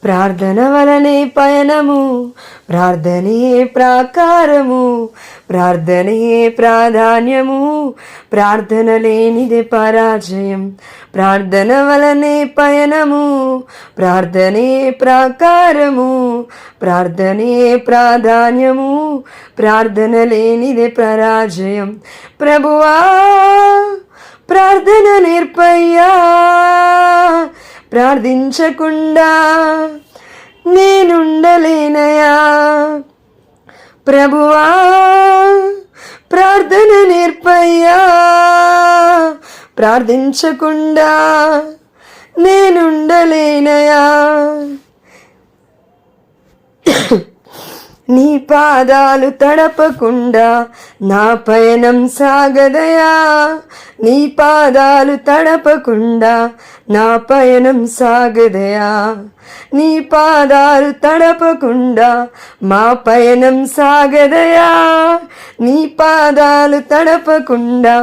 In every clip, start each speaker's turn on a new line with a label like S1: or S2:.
S1: ప్రార్థన వలనే పయనము, ప్రార్థనే ప్రాకారము, ప్రార్థనే ప్రాధాన్యము, ప్రార్థన లేనిదే పరాజయం. ప్రార్థన వలనే పయనము, ప్రార్థనే ప్రాకారము, ప్రార్థనే ప్రాధాన్యము, ప్రార్థన లేనిదే పరాజయం. ప్రభువా ప్రార్థన నేర్పయ్యా, ప్రార్థించకుండా నేనుండలేనయా. ప్రభువా ప్రార్థన నేర్పయ్యా, ప్రార్థించకుండా నేనుండలేనయా. నీ పాదాలు తడపకుండా నా పయనం సాగదయా. నీ పాదాలు తడపకుండా నా పయనం సాగదయా. నీ పాదాలు తడపకుండా మా పయనం సాగదయా. నీ పాదాలు తడపకుండా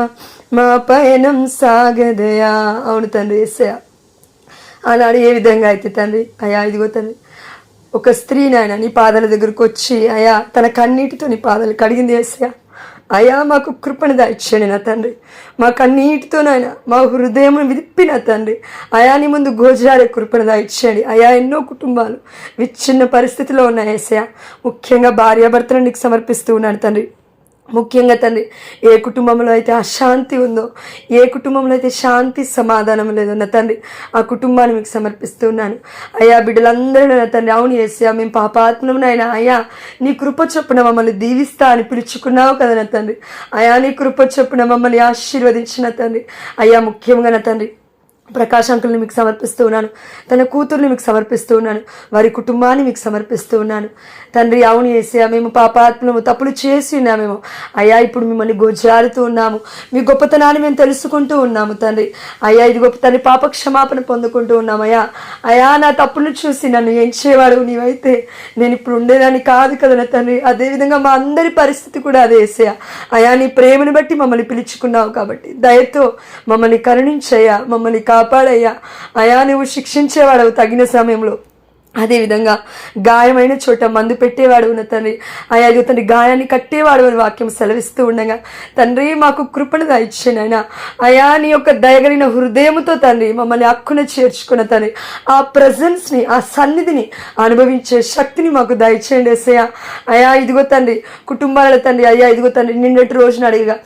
S1: మా పయనం సాగదయా. అవును తండ్రి యేసయ్యా, ఆనాడు ఏ విధంగా అయితే తండ్రి అయ్యా ఇదిగో తండ్రి ఒక స్త్రీ నాయన నీ పాదాల దగ్గరకు వచ్చి అయా తన కన్నీటితో నీ పాదాలు కడిగింది యేసయ్యా. అయా మాకు కృపను దాయిచ్చండి నా తండ్రి, మా కన్నీటితో నాయన మా హృదయం విప్పిన తండ్రి అయా నీ ముందు గోజారే కృపను దాయిచ్చండి. అయా ఎన్నో కుటుంబాలు విచ్ఛిన్న పరిస్థితిలో ఉన్నాయి యేసయ్యా. ముఖ్యంగా భార్యాభర్తలను నీకు సమర్పిస్తూ ఉన్నాను తండ్రి. ముఖ్యంగా తండ్రి ఏ కుటుంబంలో అయితే అశాంతి ఉందో, ఏ కుటుంబంలో అయితే శాంతి సమాధానం లేదో నా తండ్రి ఆ కుటుంబాన్ని మీకు సమర్పిస్తున్నాను అయ్యా. బిడ్డలందరూ నా తండ్రి అవును యేసయ్యా మేము పాపాత్మనైనా అయ్యా నీ కృప చొప్పున మమ్మల్ని దీవిస్తా అని పిలుచుకున్నావు కదా నా తండ్రి. అయా నీ కృప చొప్పున మమ్మల్ని ఆశీర్వదించిన తండ్రి అయ్యా. ముఖ్యంగా నా తండ్రి ప్రకాశ్ అంకుల్ని మీకు సమర్పిస్తూ ఉన్నాను, తన కూతుర్ని మీకు సమర్పిస్తూ ఉన్నాను, వారి కుటుంబాన్ని మీకు సమర్పిస్తూ ఉన్నాను తండ్రి. అవును యేసయ్యా మేము పాపాత్మము తప్పులు చేసి ఉన్నామేమో అయ్యా, ఇప్పుడు మిమ్మల్ని గోజారుతూ ఉన్నాము, మీ గొప్పతనాన్ని మేము తెలుసుకుంటూ ఉన్నాము తండ్రి అయ్యా. ఇది గొప్ప తండ్రి పాప క్షమాపణ పొందుకుంటూ ఉన్నామయ్యా. అయ్యా నా తప్పును చూసి నన్ను ఎంచేవాడు నీవైతే నేను ఇప్పుడు ఉండేదాన్ని కాదు కదా నా తండ్రి. అదేవిధంగా మా అందరి పరిస్థితి కూడా అదే యేసయ్యా. అయా నీ ప్రేమను బట్టి మమ్మల్ని పిలుచుకున్నావు కాబట్టి దయతో మమ్మల్ని కరుణించయ్యా, మమ్మల్ని కాపాడయ్యా. అయా నువ్వు శిక్షించేవాడవు తగిన సమయంలో, అదేవిధంగా గాయమైన చోట మందు పెట్టేవాడు ఉన్న తండ్రి అయా. ఇదిగో తండ్రి గాయాన్ని కట్టేవాడు అని వాక్యం సెలవిస్తూ ఉండగా తండ్రి మాకు కృపను దాయిచ్చాను ఆయన. అయా నీ యొక్క దయగలిగిన హృదయంతో తండ్రి మమ్మల్ని హక్కున చేర్చుకున్న తండ్రి ఆ ప్రజెన్స్ని ఆ సన్నిధిని అనుభవించే శక్తిని మాకు దయచేయండి యేసయ్యా. అయా ఇదిగో తండ్రి కుటుంబాల తండ్రి అయ్యా ఇదిగో తండ్రి నిన్నటి రోజున అడిగా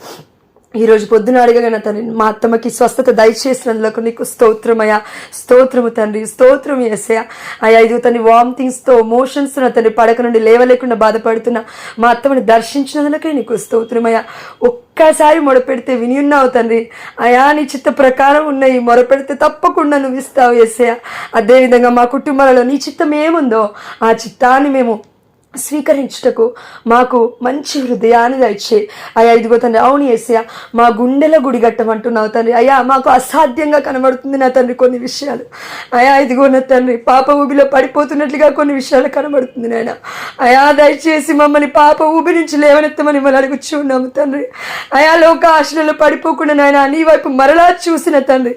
S1: ఈరోజు పొద్దున అడగగా తండ్రి మా అత్తమ్మకి స్వస్థత దయచేసినందుకు నీకు స్తోత్రమయ్యా. స్తోత్రము తండ్రి, స్తోత్రం యేసయ్యా. అయ్యా ఇదిగో తండ్రి వామిటింగ్స్తో మోషన్స్ తండ్రి పడక నుండి లేవలేకుండా బాధపడుతున్న మా అత్తమ్మని దర్శించినందుకే నీకు స్తోత్రమయ్యా. ఒక్కసారి మొరపెడితే విని ఉన్నావు తండ్రి అయా. నీ చిత్త ప్రకారం ఉన్నాయి, మొరపెడితే తప్పకుండా నువ్వు ఇస్తావు యేసయ్యా. అదేవిధంగా మా కుటుంబాలలో నీ చిత్తం ఏముందో ఆ చిత్తాన్ని మేము స్వీకరించుటకు మాకు మంచి హృదయాన్ని దయచే అయ్యా. ఇదిగో తండ్రి అవును యేసయ్యా మా గుండెల గుడి గట్టమంటున్నావు తండ్రి అయ్యా. మాకు అసాధ్యంగా కనబడుతుంది నా తండ్రి కొన్ని విషయాలు అయ్యా. ఇదిగో నా తండ్రి పాప ఊబిలో పడిపోతున్నట్లుగా కొన్ని విషయాలు కనబడుతుంది నాయన అయా. దయచేసి మమ్మల్ని పాప ఊబి నుంచి లేవనెత్తమని మనం అడుగుచూ ఉన్నాము తండ్రి అయా. లోక ఆశలలో పడిపోకుండా నాయన నీ వైపు మరలా చూసిన తండ్రి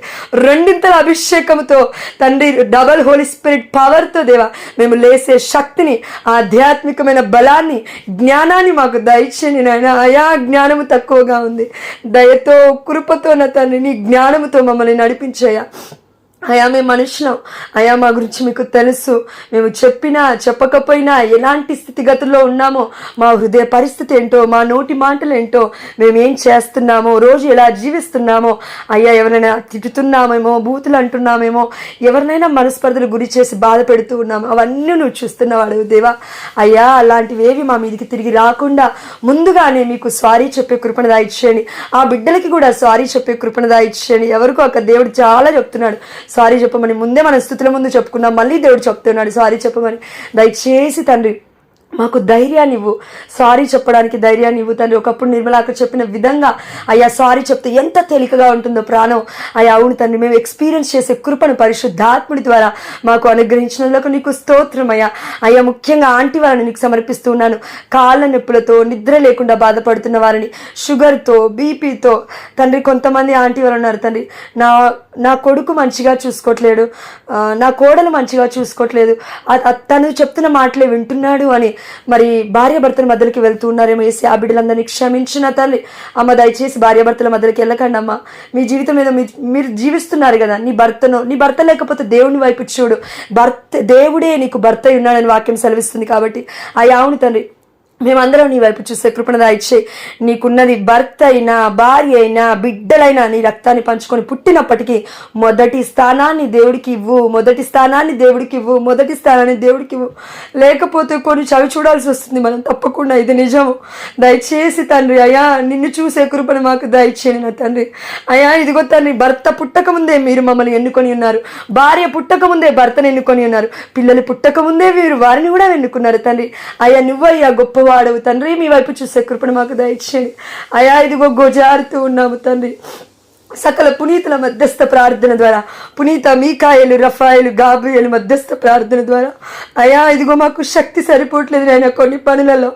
S1: రెండింతల అభిషేకంతో తండ్రి డబల్ హోలీ స్పిరిట్ పవర్తో దేవా మేము లేసే శక్తిని ఆధ్యాత్మిక బలాన్ని జ్ఞానాన్ని మాకు దయచేయండి నాయన. అయా జ్ఞానము తక్కువగా ఉంది, దయతో కృపతో నా తండ్రి నీ జ్ఞానముతో మమ్మల్ని నడిపించయ్యా. అయా మేము మనుషులం అయా, మా గురించి మీకు తెలుసు. మేము చెప్పినా చెప్పకపోయినా ఎలాంటి స్థితిగతుల్లో ఉన్నామో, మా హృదయ పరిస్థితి ఏంటో, మా నోటి మాటలు ఏంటో, మేమేం చేస్తున్నామో, రోజు ఎలా జీవిస్తున్నామో అయ్యా. ఎవరైనా తిట్టుతున్నామేమో, బూతులు అంటున్నామేమో, ఎవరినైనా మనస్పర్ధలు గురి చేసి బాధ పెడుతూ ఉన్నామో అవన్నీ నువ్వు చూస్తున్నవాడు దేవా అయ్యా. అలాంటివేవి మా మీదకి తిరిగి రాకుండా ముందుగానే మీకు సారీ చెప్పే కృపణ దాయిచ్చేయండి. ఆ బిడ్డలకి కూడా సారీ చెప్పే కృపణ దాయిచ్చేయండి. ఎవరికో ఒక దేవుడు చాలా చెప్తున్నాడు సారీ చెప్పమని. ముందే మన స్థుతుల ముందు చెప్పుకున్నాం, మళ్ళీ దేవుడు చెప్తున్నాడు సారీ చెప్పమని. దయచేసి తండ్రి మాకు ధైర్యాన్ని ఇవ్వు, సారీ చెప్పడానికి ధైర్యాన్ని ఇవ్వు తండ్రి. ఒకప్పుడు నిర్మలాక చెప్పిన విధంగా అయ్యా సారీ చెప్తే ఎంత తేలికగా ఉంటుందో ప్రాణం. అయ్యా అవును తండ్రి, మేము ఎక్స్పీరియన్స్ చేసే కృపను పరిశుద్ధాత్ముడి ద్వారా మాకు అనుగ్రహించినందుకు నీకు స్తోత్రం అయ్యా. అయ్యా ముఖ్యంగా ఆంటీ వారిని నీకు సమర్పిస్తూ ఉన్నాను. కాళ్ళ నొప్పులతో నిద్ర లేకుండా బాధపడుతున్న వారిని, షుగర్తో, బీపీతో తండ్రి, కొంతమంది ఆంటీ వారు ఉన్నారు తండ్రి, నా కొడుకు మంచిగా చూసుకోవట్లేడు, నా కోడలు మంచిగా చూసుకోవట్లేదు, తను చెప్తున్న మాటలే వింటున్నాడు అని మరి భార్యాభర్తల మధ్యలోకి వెళ్తూ ఉన్నారేమో వేసి ఆ బిడ్డలందరినీ క్షమించిన తల్లి. అమ్మ దయచేసి భార్యాభర్తల మధ్యలోకి వెళ్ళకండి అమ్మ. మీ జీవితం మీద మీరు జీవిస్తున్నారు కదా, నీ భర్త లేకపోతే దేవుని వైపు చూడు, దేవుడే నీకు భర్త ఉన్నాడని వాక్యం సెలవిస్తుంది. కాబట్టి అయ్యా అవును తండ్రి, మేమందరం నీ వైపు చూసే కృపణ దయచేయి. నీకున్నది భర్త అయినా భార్య అయినా బిడ్డలైనా నీ రక్తాన్ని పంచుకొని పుట్టినప్పటికీ మొదటి స్థానాన్ని దేవుడికి ఇవ్వు, మొదటి స్థానాన్ని దేవుడికి ఇవ్వు, మొదటి స్థానాన్ని దేవుడికి ఇవ్వు. లేకపోతే కొన్ని చవి చూడాల్సి వస్తుంది మనం, తప్పకుండా ఇది నిజము. దయచేసి తండ్రి అయ్యా నిన్ను చూసే కృపను మాకు దయచేయండి నా తండ్రి. అయ్యా ఇదిగో తండ్రి, భర్త పుట్టక ముందే మీరు మమ్మల్ని ఎన్నుకొని ఉన్నారు, భార్య పుట్టక ముందే భర్తను ఎన్నుకొని ఉన్నారు, పిల్లలు పుట్టక ముందే మీరు వారిని కూడా ఎన్నుకున్నారు తండ్రి. అయ్యా నువ్వయ్యా గొప్ప వాడవు తండ్రి, మీ వైపు చూసే కృపను మాకు దయచేయండి అయా. ఇదిగో గోజారుతూ ఉన్నాము తండ్రి, సకల పునీతుల మధ్యస్థ ప్రార్థన ద్వారా, పునీత మీకాయలు, రఫాయలు, గాబ్రియలు మధ్యస్థ ప్రార్థన ద్వారా అయ్యా ఇదిగో మాకు శక్తి సరిపోవట్లేదు నాయన కొన్ని పనులలో.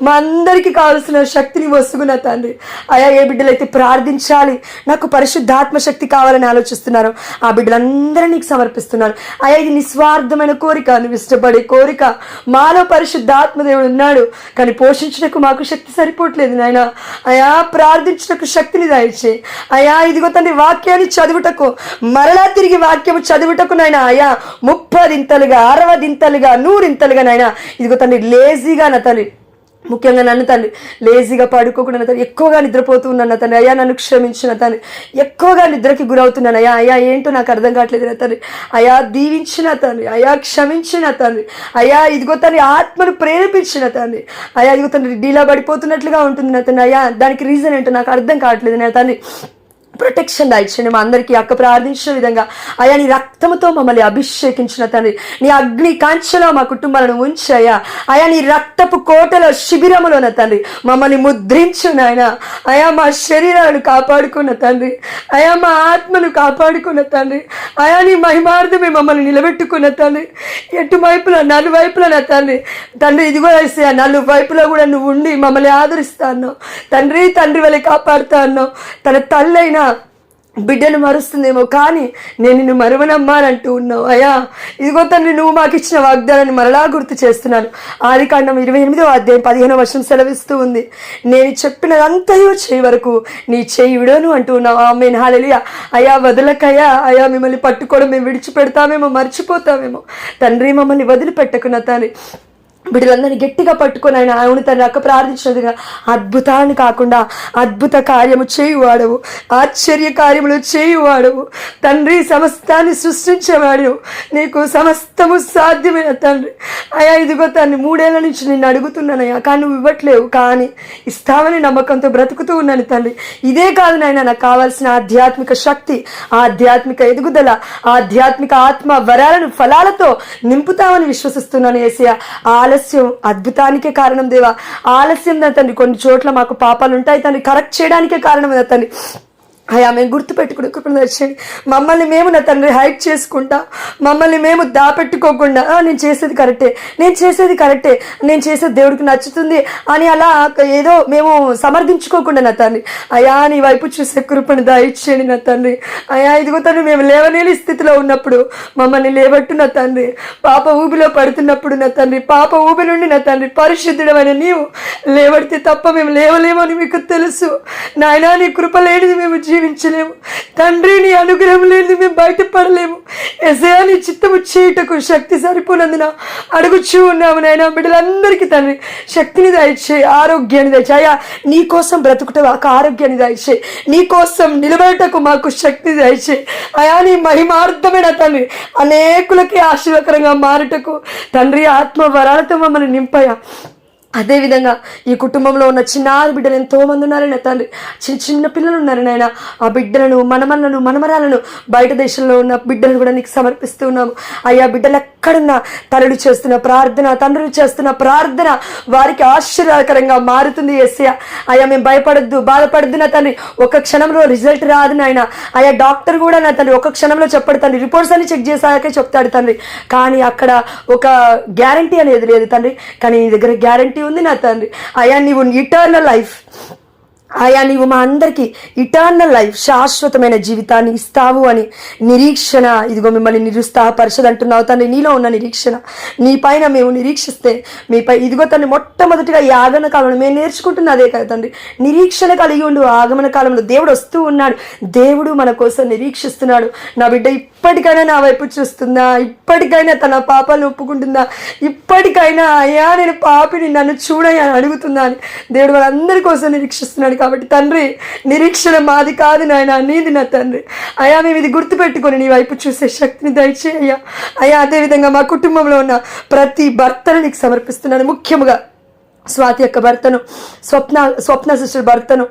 S1: మా అందరికీ కావాల్సిన శక్తిని వస్తున్నా తండ్రి. అయా ఏ బిడ్డలైతే ప్రార్థించాలి, నాకు పరిశుద్ధాత్మ శక్తి కావాలని ఆలోచిస్తున్నారు, ఆ బిడ్డలందరూ నీకు సమర్పిస్తున్నారు. అయా ఇది నిస్వార్థమైన కోరిక, నువ్వు ఇష్టపడే కోరిక. మాలో పరిశుద్ధాత్మ దేవుడు ఉన్నాడు, కానీ పోషించడానికి మాకు శక్తి సరిపోవట్లేదు నాయన. అయా ప్రార్థించడానికి శక్తిని దయచేయి అయా. ఇదిగో తండ్రి వాక్యాన్ని చదువుటకు, మరలా తిరిగి వాక్యము చదువుటకు నాయన అయ్యా 30 60 100 నాయన. ఇదిగో తండ్రి లేజీగా నా తండ్రి, ముఖ్యంగా నన్ను తండ్రి లేజీగా పడుకోకుండా తండ్రి ఎక్కువగా నిద్రపోతూ ఉన్నాను తండ్రి. అయ్యా నన్ను క్షమించిన తండ్రి, ఎక్కువగా నిద్రకి గురవుతున్నాను అయ్యా. అయ్యా ఏంటో నాకు అర్థం కావట్లేదు నా తండ్రి. అయ్యా దీవించిన తండ్రి, అయ్యా క్షమించిన తండ్రి, అయ్యా ఇదిగో తండ్రి ఆత్మను ప్రేరేపించిన తండ్రి. అయ్యా ఇదిగో తండ్రి డీలా పడిపోతున్నట్లుగా ఉంటుంది నా తండ్రి. అయ్యా దానికి రీజన్ ఏంటో నాకు అర్థం కావట్లేదు నా తండ్రి. ప్రొటెక్షన్ దాయిచ్చండి మా అందరికీ అక్క ప్రార్థించిన విధంగా. అయ్యా నీ రక్తముతో మమ్మల్ని అభిషేకించిన తండ్రి, నీ అగ్ని కాంచెలో మా కుటుంబాలను ఉంచయ్యా. అయా నీ రక్తపు కోటలో శిబిరములోన తండ్రి మమ్మల్ని ముద్రించు నాయన. అయా మా శరీరాలను కాపాడుకున్న తండ్రి, అయా మా ఆత్మను కాపాడుకున్న తండ్రి, అయా నీ మహిమార్థమే మమ్మల్ని నిలబెట్టుకున్న తండ్రి. ఎటువైపులా నలువైపులా నా తండ్రి, తండ్రి ఇదిగో వేసే నలువైపులా కూడా నువ్వు ఉండి మమ్మల్ని ఆదరిస్తా అన్నావు తండ్రి. తండ్రి వల్ల కాపాడుతా అన్నావు. తన తల్లైనా బిడ్డను మరుస్తుందేమో కానీ నేను నిన్ను మరువనమ్మానంటూ ఉన్నావు అయ్యా. ఇదిగో తండ్రి నువ్వు మాకు ఇచ్చిన వాగ్దానాన్ని మరలా గుర్తు చేస్తున్నాను. ఆదికాండం 28వ అధ్యాయం 15వ వచనం సెలవిస్తూ ఉంది, నేను చెప్పినదంతయో చేయి వరకు నీ చేయి విడోను అంటూ ఉన్నావు. ఆమేన్ హల్లెలూయా. అయ్యా వదలకయ్యా, అయ్యా మిమ్మల్ని పట్టుకోవడం మేము విడిచిపెడతామేమో, మర్చిపోతామేమో తండ్రి, మమ్మల్ని వదిలిపెట్టకున్నా తండ్రి. బిడ్డలందరినీ గట్టిగా పట్టుకొని ఆయన అవును తండ్రి అక్క ప్రార్థించినదిగా అద్భుతాన్ని కాకుండా అద్భుత కార్యము చేయువాడవు, ఆశ్చర్య కార్యములు చేయువాడవు తండ్రి. సమస్తాన్ని సృష్టించేవాడు, నీకు సమస్తము సాధ్యమైన తండ్రి. అయ్యా ఇదిగో తండ్రి 3 ఏళ్ల నుంచి నిన్ను అడుగుతున్నానయ్యా, కానీ నువ్వు ఇవ్వట్లేవు, కానీ ఇస్తామని నమ్మకంతో బ్రతుకుతూ ఉన్నాను తండ్రి. ఇదే కాదు నాయన నాకు కావాల్సిన ఆధ్యాత్మిక శక్తి, ఆధ్యాత్మిక ఎదుగుదల, ఆధ్యాత్మిక ఆత్మ వరాలను ఫలాలతో నింపుతామని విశ్వసిస్తున్నాను యేసయ్యా. ఆలస్యం అద్భుతానికే కారణం దేవా. ఆలస్యం తండ్రి కొన్ని చోట్ల మాకు పాపాలు ఉంటాయి తండ్రి, కరెక్ట్ చేయడానికే కారణం తండ్రి. అయ్యా మేము గుర్తుపెట్టుకుని కృపణ దర్శించండి. మమ్మల్ని మేము నా తండ్రి హైట్ చేసుకుంటా, మమ్మల్ని మేము దాపెట్టుకోకుండా నేను చేసేది కరెక్టే, నేను చేసేది దేవుడికి నచ్చుతుంది అని అలా ఏదో మేము సమర్థించుకోకుండా నా తండ్రి అయ్యా నీ వైపు చూసే కృపను దయచేయండి నా తండ్రి. అయ్యా ఇదిగో తండ్రి మేము లేవలేని స్థితిలో ఉన్నప్పుడు మమ్మల్ని లేబట్టు నా తండ్రి. పాప ఊబిలో పడుతున్నప్పుడు నా తండ్రి, పాప ఊబి నుండి నా తండ్రి పరిశుద్ధుడమైన నీవు లేబడితే తప్ప మేము లేవలేమని మీకు తెలుసు నాయనా. నీ కృప లేనిది మేము జీవించలేము తండ్రి, నీ అనుగ్రహం లేనిది మేము బయటపడలేము. యేసయ్యా నీ చిత్తము చేయుటకు శక్తి సరిపోనందున అడుగుచూ ఉన్నాము నాయన. బిడ్డలందరికీ తండ్రి శక్తిని దయచేయి, ఆరోగ్యాన్ని దయచేయి. అయ్యా నీ కోసం బ్రతుకుట మాకు ఆరోగ్యాన్ని దయచేయి, నీ కోసం నిలబడటకు మాకు శక్తిని దయచేయి. అయా నీ మహిమార్థమైన తండ్రి అనేకులకి ఆశీర్వకరంగా మారుటకు తండ్రి ఆత్మ వరాలతో మమ్మల్ని నింపయా. అదేవిధంగా ఈ కుటుంబంలో ఉన్న చిన్నారి బిడ్డలు ఎంతోమంది ఉన్నారు నా తండ్రి. చిన్న చిన్న పిల్లలు ఉన్నారు నాయన. ఆ బిడ్డలను, మనమలను, మనమరాలను, బయట దేశంలో ఉన్న బిడ్డలను కూడా నీకు సమర్పిస్తూ ఉన్నాము అయ్యా. బిడ్డలు ఎక్కడున్నా తల్లులు చేస్తున్న ప్రార్థన, తండ్రులు చేస్తున్న ప్రార్థన వారికి ఆశ్చర్యకరంగా మారుతుంది యేసయ్య. అయ్యా మేము భయపడద్దు, బాధపడద్దు నా తండ్రి. ఒక క్షణంలో రిజల్ట్ రాదు నాయన. అయ్యా డాక్టర్ కూడా నా తండ్రి ఒక క్షణంలో చెప్పడు తండ్రి. రిపోర్ట్స్ అన్ని చెక్ చేసాకే చెప్తాడు తండ్రి. కానీ అక్కడ ఒక గ్యారంటీ అనేది లేదు తండ్రి. కానీ నీ దగ్గర గ్యారంటీ ఉంది నా తండ్రి. అయ్యా నీవు ఇటర్నల్ లైఫ్, అయ్యా నీవు మా అందరికీ ఇటర్నల్ లైఫ్, శాశ్వతమైన జీవితాన్ని ఇస్తావు అని నిరీక్షణ ఇదిగో మిమ్మల్ని నిరుత్సాహపరచదు అంటున్నావు తండ్రి. నీలో ఉన్న నిరీక్షణ, నీ పైన మేము నిరీక్షిస్తే మీపై ఇదిగో తండ్రి మొట్టమొదటిగా ఈ ఆగమన కాలంలో మేము నేర్చుకుంటున్న అదే కదా తండ్రి. నిరీక్షణ కలిగి ఉండు. ఆగమన కాలంలో దేవుడు వస్తూ ఉన్నాడు. దేవుడు మన కోసం నిరీక్షిస్తున్నాడు. నా బిడ్డ ఇప్పటికైనా నా వైపు చూస్తుందా? ఇప్పటికైనా తన పాపాలను ఒప్పుకుంటుందా? ఇప్పటికైనా అయ్యా నేను పాపిని, నన్ను చూడని అడుగుతుందా అని దేవుడు వాళ్ళందరి కోసం నిరీక్షిస్తున్నాడు. కాబట్టి తండ్రి నిరీక్షణ మాది కాదు నాయన, నీది నా తండ్రి. అయ్యా మేము ఇది గుర్తుపెట్టుకొని నీ వైపు చూసే శక్తిని దయచేయ్యా. అయ్యా అదేవిధంగా మా కుటుంబంలో ఉన్న ప్రతి భర్తను నీకు సమర్పిస్తున్నాను. ముఖ్యంగా స్వాతి యొక్క భర్తను, స్వప్న సిస్టర్ భర్తను,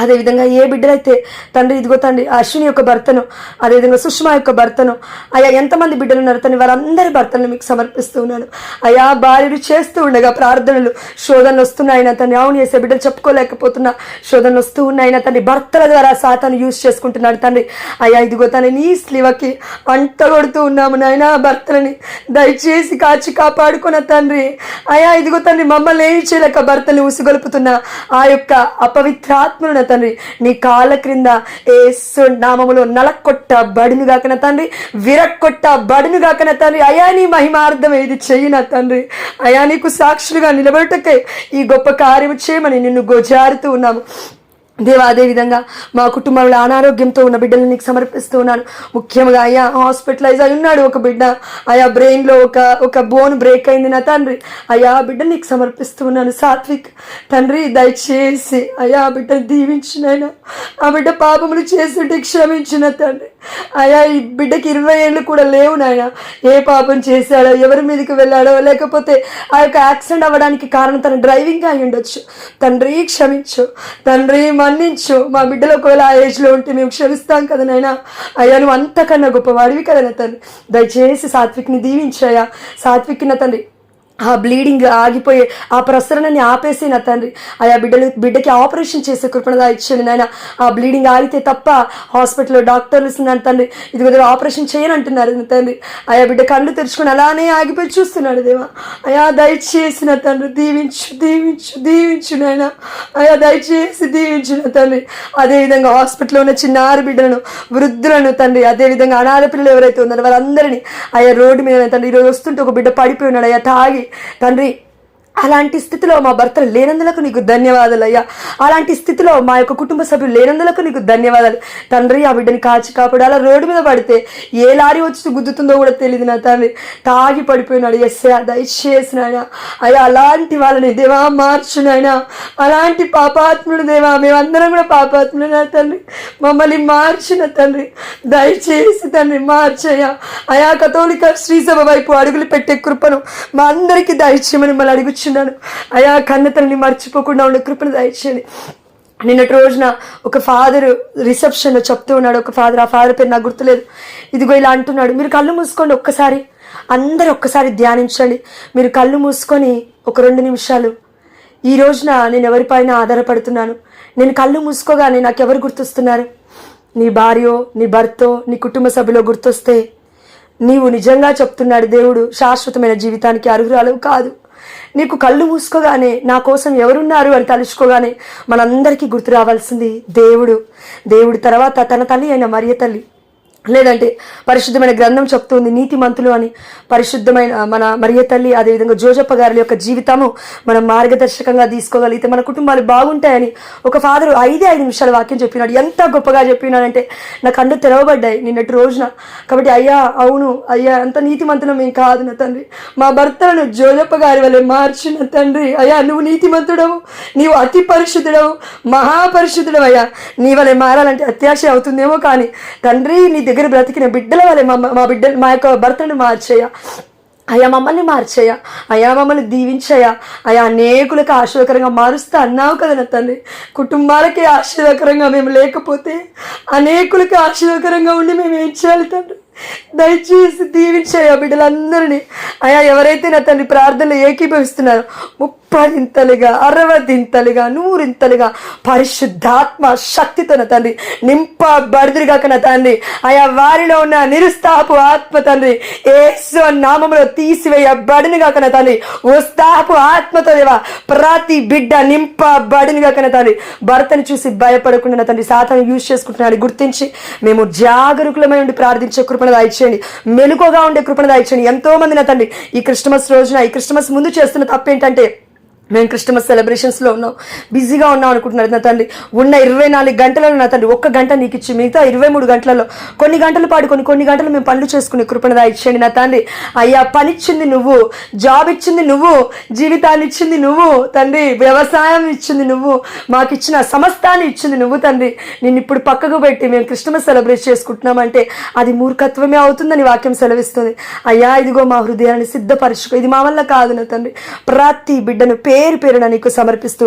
S1: అదేవిధంగా ఏ బిడ్డలైతే తండ్రి ఇదిగో తండ్రి అశ్విని యొక్క భర్తను, అదేవిధంగా సుష్మా యొక్క భర్తను, అయ్యా ఎంతమంది బిడ్డలు ఉన్నారు తండ్రి వారందరి భర్తలను మీకు సమర్పిస్తూ ఉన్నాను. అయ్యా భార్యలు చేస్తూ ఉండగా ప్రార్థనలు, శోధనలు వస్తున్నాయినా తండ్రి. అవును చేసే బిడ్డలు చెప్పుకోలేకపోతున్నా శోధనలు వస్తూ ఉన్నాయినా తండ్రి. భర్తల ద్వారా సాతాను యూజ్ చేసుకుంటున్నాడు తండ్రి. అయ్యా ఇదిగో తండ్రి నీ స్లివకి వంట కొడుతూ ఉన్నాము నాయన. భర్తలని దయచేసి కాచి కాపాడుకున్న తండ్రి. అయ్యా ఇదిగో తండ్రి మమ్మల్ని ఏమి చేయలేక భర్తలు ఉసుగొలుపుతున్న ఆ యొక్క అపవిత్రాత్మను తండ్రి నీ కాళ్ళ క్రింద యేసు నామములో నలకొట్ట బడును గాకన తండ్రి, విరక్కొట్ట బడును గాకన తండ్రి. అయా నీ మహిమార్థం ఏది చెయ్యిన తండ్రి. అయా నీకు సాక్షులుగా నిలబెట్టకే ఈ గొప్ప కార్యము చేయమని నిన్ను గోజారుతూ ఉన్నాము దేవా. అదేవిధంగా మా కుటుంబంలో అనారోగ్యంతో ఉన్న బిడ్డలను నీకు సమర్పిస్తూ ఉన్నాను. ముఖ్యంగా అయ్యా హాస్పిటలైజ్ అయి ఉన్నాడు ఒక బిడ్డ. అయా బ్రెయిన్లో ఒక బోన్ బ్రేక్ అయింది నా తండ్రి. అయ్యా ఆ బిడ్డ నీకు సమర్పిస్తూ ఉన్నాను. సాత్విక్ తండ్రి దయచేసి అయ్యా ఆ బిడ్డను దీవించినైనా, ఆ బిడ్డ పాపములు చేస్తుంటే క్షమించిన తండ్రి. అయ్యా ఈ బిడ్డకి 20 ఏళ్ళు కూడా లేవు నాయన. ఏ పాపం చేశాడో, ఎవరి మీదకి వెళ్ళాడో, లేకపోతే ఆ యొక్క యాక్సిడెంట్ అవ్వడానికి కారణం తన డ్రైవింగ్ అయి ఉండొచ్చు. తండ్రి క్షమించు, తండ్రి మన్నించు. మా బిడ్డలు ఒకవేళ ఆ ఏజ్లో ఉంటే మేము క్షమిస్తాం కదా నాయన. అయ్యా నువ్వు అంతకన్నా గొప్పవాడివి కదా నా తండ్రి. దయచేసి సాత్విక్ని దీవించాయా. సాత్విక్ నా తండ్రి ఆ బ్లీడింగ్ ఆగిపోయే ఆ ప్రసరణని ఆపేసి నా తండ్రి. ఆయా బిడ్డకి ఆపరేషన్ చేసే కృపణగా ఇచ్చాను నాయన. ఆ బ్లీడింగ్ ఆగితే తప్ప హాస్పిటల్లో డాక్టర్లు ఇస్తున్నాను తండ్రి. ఇదిగో ఆపరేషన్ చేయనంటున్నారు నా తండ్రి. ఆయా బిడ్డ కళ్ళు తెరుచుకొని అలానే ఆగిపోయి చూస్తున్నాడు దేవా. అయా దయచేసి నా తండ్రి దీవించు, దీవించు, దీవించు నాయన. అయా దయచేసి దీవించు నా తండ్రి. అదేవిధంగా హాస్పిటల్లో ఉన్న చిన్నారి బిడ్డలను, వృద్ధులను తండ్రి, అదేవిధంగా అనాథ పిల్లలు ఎవరైతే ఉన్నారో వారందరినీ ఆయా రోడ్డు మీద తండ్రి ఈరోజు వస్తుంటే ఒక బిడ్డ పడిపోయి ఉన్నాడు అయ్యా తాగి తండ్రి. అలాంటి స్థితిలో మా భర్తలు లేనందులకు నీకు ధన్యవాదాలు అయ్యా. అలాంటి స్థితిలో మా యొక్క కుటుంబ సభ్యులు లేనందులకు నీకు ధన్యవాదాలు తండ్రి. ఆ బిడ్డని కాచి కాపాడు. అలా రోడ్డు మీద పడితే ఏ లారీ వచ్చి గుద్దుతుందో కూడా తెలియదు నా తండ్రి. తాగి పడిపోయినాడు. ఎస్సా దయచేసి నాయన. అయ్యా అలాంటి వాళ్ళని దేవా మార్చు నాయన. అలాంటి పాపాత్ముడు దేవా, మేమందరం కూడా పాపాత్ముడు నా తండ్రి. మమ్మల్ని మార్చిన తండ్రి దయచేసి తండ్రి మార్చయ్యా. అయా కథోలిక శ్రీసభ వైపు అడుగులు పెట్టే కృపను మా అందరికీ దయచేయమని మళ్ళీ అడుగుచు. అయా కన్నతల్ని మర్చిపోకుండా ఉండే కృపను దయచేయండి. నిన్నటి రోజున ఒక ఫాదర్ రిసెప్షన్లో చెప్తూ ఉన్నాడు. ఒక ఫాదర్, ఆ ఫాదర్ పేరు నాకు గుర్తులేదు. ఇదిగో ఇలా అంటున్నాడు, మీరు కళ్ళు మూసుకోండి ఒక్కసారి, అందరూ ఒక్కసారి ధ్యానించండి. మీరు కళ్ళు మూసుకొని ఒక 2 నిమిషాలు, ఈ రోజున నేను ఎవరిపైన ఆధారపడుతున్నాను, నేను కళ్ళు మూసుకోగానే నాకు ఎవరు గుర్తొస్తున్నారు? నీ భార్యో, నీ భర్తో, నీ కుటుంబ సభ్యులో గుర్తొస్తే నీవు నిజంగా చెప్తున్నాడు దేవుడు శాశ్వతమైన జీవితానికి అర్హురాలు కాదు. నీకు కళ్ళు మూసుకోగానే నా కోసం ఎవరున్నారు అని తలుచుకోగానే మనందరికీ గుర్తు రావాల్సింది దేవుడు. దేవుడి తర్వాత తన తల్లి అయిన మరియ తల్లి, లేదంటే పరిశుద్ధమైన గ్రంథం చెప్తుంది నీతిమంతులు అని. పరిశుద్ధమైన మన మరియ తల్లి, అదేవిధంగా జోజప్ప గారి యొక్క జీవితము మనం మార్గదర్శకంగా తీసుకోగలిగితే మన కుటుంబాలు బాగుంటాయని ఒక ఫాదరు 5 నిమిషాల వాక్యం చెప్పినాడు. ఎంత గొప్పగా చెప్పినాడంటే నా కళ్ళు తెరవబడ్డాయి నిన్నటి రోజున. కాబట్టి అయ్యా అవును అయ్యా, అంత నీతిమంతులం ఏం కాదు నా తండ్రి. మా భర్తలను జోజప్ప గారి వల్లే మార్చిన తండ్రి. అయ్యా నువ్వు నీతిమంతుడవు, నీవు అతి పరిశుద్ధుడవు, మహాపరిశుద్ధుడవు. అయ్యా నీ వల్లే మారాలంటే అత్యాశ అవుతుందేమో, కానీ తండ్రి నీ దగ్గర బ్రతికిన బిడ్డల వల్లే మా యొక్క భర్తను మార్చేయ. అయా మమ్మల్ని మార్చయ్యా, అయా మమ్మల్ని దీవించయ్యా, అయా అనేకులకు ఆశీర్వకరంగా మారుస్తా అన్నావు కదా నా తండ్రి. కుటుంబాలకి ఆశీర్వకరంగా మేము లేకపోతే అనేకులకి ఆశీర్వకరంగా ఉండి మేము ఏం చేయాలి తండ్రి? దయచేసి దీవించయ్యా బిడ్డలందరినీ. అయా ఎవరైతే నా తండ్రి ప్రార్థనలు ఏకీభవిస్తున్నారో 30 60 100 పరిశుద్ధాత్మ శక్తితో నా తండ్రి నింపబడుదురుగాక నా తండ్రి. అయా వారిలో ఉన్న నిరుత్సాహపు ఆత్మ తండ్రి యేసు నామములో తీసివేయబడునుగాక నా తండ్రి. ఉత్సాహపు ఆత్మతో దేవా ప్రతి బిడ్డ నింపబడునుగాక నా తండ్రి. భర్తను చూసి భయపడకుండా నా తండ్రి సాతాను యూజ్ చేసుకుంటున్నాడు గుర్తించి మేము జాగరూకులమై ఉండి ప్రార్థించే కృపణ దాయిచేయండి, మెలకుగా ఉండే కృపణ దాయిచేయండి. ఎంతో మంది నా తండ్రి ఈ క్రిస్మస్ రోజున ఈ క్రిస్మస్ ముందు చేస్తున్న తప్పేంటంటే మేము క్రిస్మస్ సెలబ్రేషన్స్లో ఉన్నాం, బిజీగా ఉన్నాం అనుకుంటున్నారు నా తండ్రి. ఉన్న 24 గంటలలో నా తండ్రి 1 గంట నీకు ఇచ్చి మిగతా 23 గంటలలో కొన్ని గంటలు పాడుకొని కొన్ని గంటలు మేము పనులు చేసుకుని కృపణ ఇచ్చేయండి నా తండ్రి. అయ్యా పనిచ్చింది నువ్వు, జాబ్ ఇచ్చింది నువ్వు, జీవితాన్ని ఇచ్చింది నువ్వు తండ్రి, వ్యవసాయం ఇచ్చింది నువ్వు, మాకు ఇచ్చిన సమస్తాన్ని ఇచ్చింది నువ్వు తండ్రి. నేను ఇప్పుడు పక్కకు పెట్టి మేము క్రిస్మస్ సెలబ్రేట్ చేసుకుంటున్నామంటే అది మూర్ఖత్వమే అవుతుందని వాక్యం సెలవిస్తుంది. అయ్యా ఇదిగో మా హృదయాన్ని సిద్ధపరచుకో, ఇది మా వల్ల కాదు నా తండ్రి. ప్రతి బిడ్డను పేరున నీకు సమర్పిస్తూ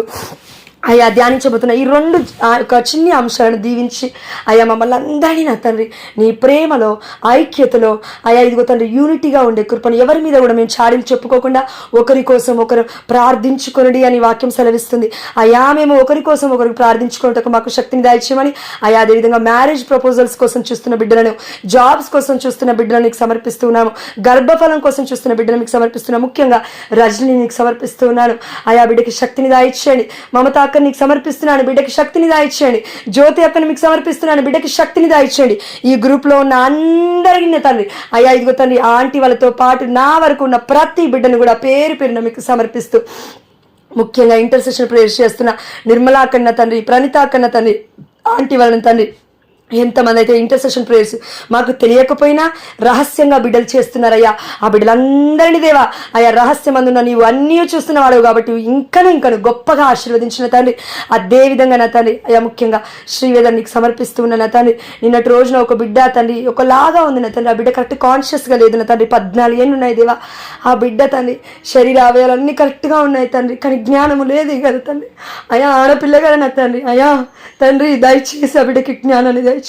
S1: అయ్యా ధ్యానించబోతున్నా ఈ 2 ఒక చిన్ని అంశాలను దీవించి అయ్యా మమ్మల్ని అందరినీ నా తండ్రి నీ ప్రేమలో ఐక్యతలో అయ్యా ఇదిగో తండ్రి యూనిటీగా ఉండే కృపను ఎవరి మీద కూడా మేము చాడీలు చెప్పుకోకుండా ఒకరి కోసం ఒకరు ప్రార్థించుకొనుడి అని వాక్యం సెలవిస్తుంది. అయ్యా మేము ఒకరి కోసం ఒకరికి ప్రార్థించుకున్నట్టుకు మాకు శక్తిని దాయిచ్చేయమని అయ్యా అదేవిధంగా మ్యారేజ్ ప్రపోజల్స్ కోసం చూస్తున్న బిడ్డలను, జాబ్స్ కోసం చూస్తున్న బిడ్డలను నీకు సమర్పిస్తున్నాము, గర్భఫలం కోసం చూస్తున్న బిడ్డలను మీకు సమర్పిస్తున్నాను, ముఖ్యంగా రజని నీకు సమర్పిస్తున్నాను. అయ్యా బిడ్డకి శక్తిని దాయిచ్చేయండి. మమతా అక్కని నీకు సమర్పిస్తున్నాను, బిడ్డకి శక్తిని దాయిచ్చేయండి. జ్యోతి అక్కని మీకు సమర్పిస్తున్నాను, బిడ్డకి శక్తిని దాయిచ్చేయండి. ఈ గ్రూప్లో ఉన్న అందరికీ తండ్రి అయ్యా ఇదిగో తండ్రి ఆంటీ వాళ్ళతో పాటు నా వరకు ఉన్న ప్రతి బిడ్డను కూడా పేరున మీకు సమర్పిస్తూ ముఖ్యంగా ఇంటర్సెషన్ ప్రేయర్ చేస్తున్న నిర్మలా కన్నా తండ్రి, ప్రణిత కన్నా తండ్రి, ఆంటీ వాళ్ళని తండ్రి ఎంతమంది అయితే ఇంటర్సెషన్ ప్రేయర్స్ మాకు తెలియకపోయినా రహస్యంగా బిడ్డలు చేస్తున్నారయ్యా. ఆ బిడ్డలందరినీ దేవా అయ్యా రహస్యమందున్న నీవు అన్నీ చూస్తున్నవాడు కాబట్టి ఇంకను గొప్పగా ఆశీర్వదించిన తండ్రి. అదేవిధంగా నా తండ్రి అయ్యా ముఖ్యంగా శ్రీవేదం నీకు సమర్పిస్తూ ఉన్న నా తండ్రి. నిన్నటి రోజున ఒక బిడ్డ తండ్రి ఒకలాగా ఉంది నా తండ్రి. ఆ బిడ్డ కరెక్ట్ కాన్షియస్గా లేదు నా తండ్రి. 14 ఏళ్ళు ఉన్నాయి దేవా ఆ బిడ్డ తండ్రి. శరీర అవయాలన్నీ కరెక్ట్గా ఉన్నాయి తండ్రి, కానీ జ్ఞానము లేదు కదా తండ్రి. అయ్యా ఆడపిల్లగా నా తండ్రి అయ్యా తండ్రి దయచేసి ఆ బిడ్డకి జ్ఞానాన్ని దయచేయండి.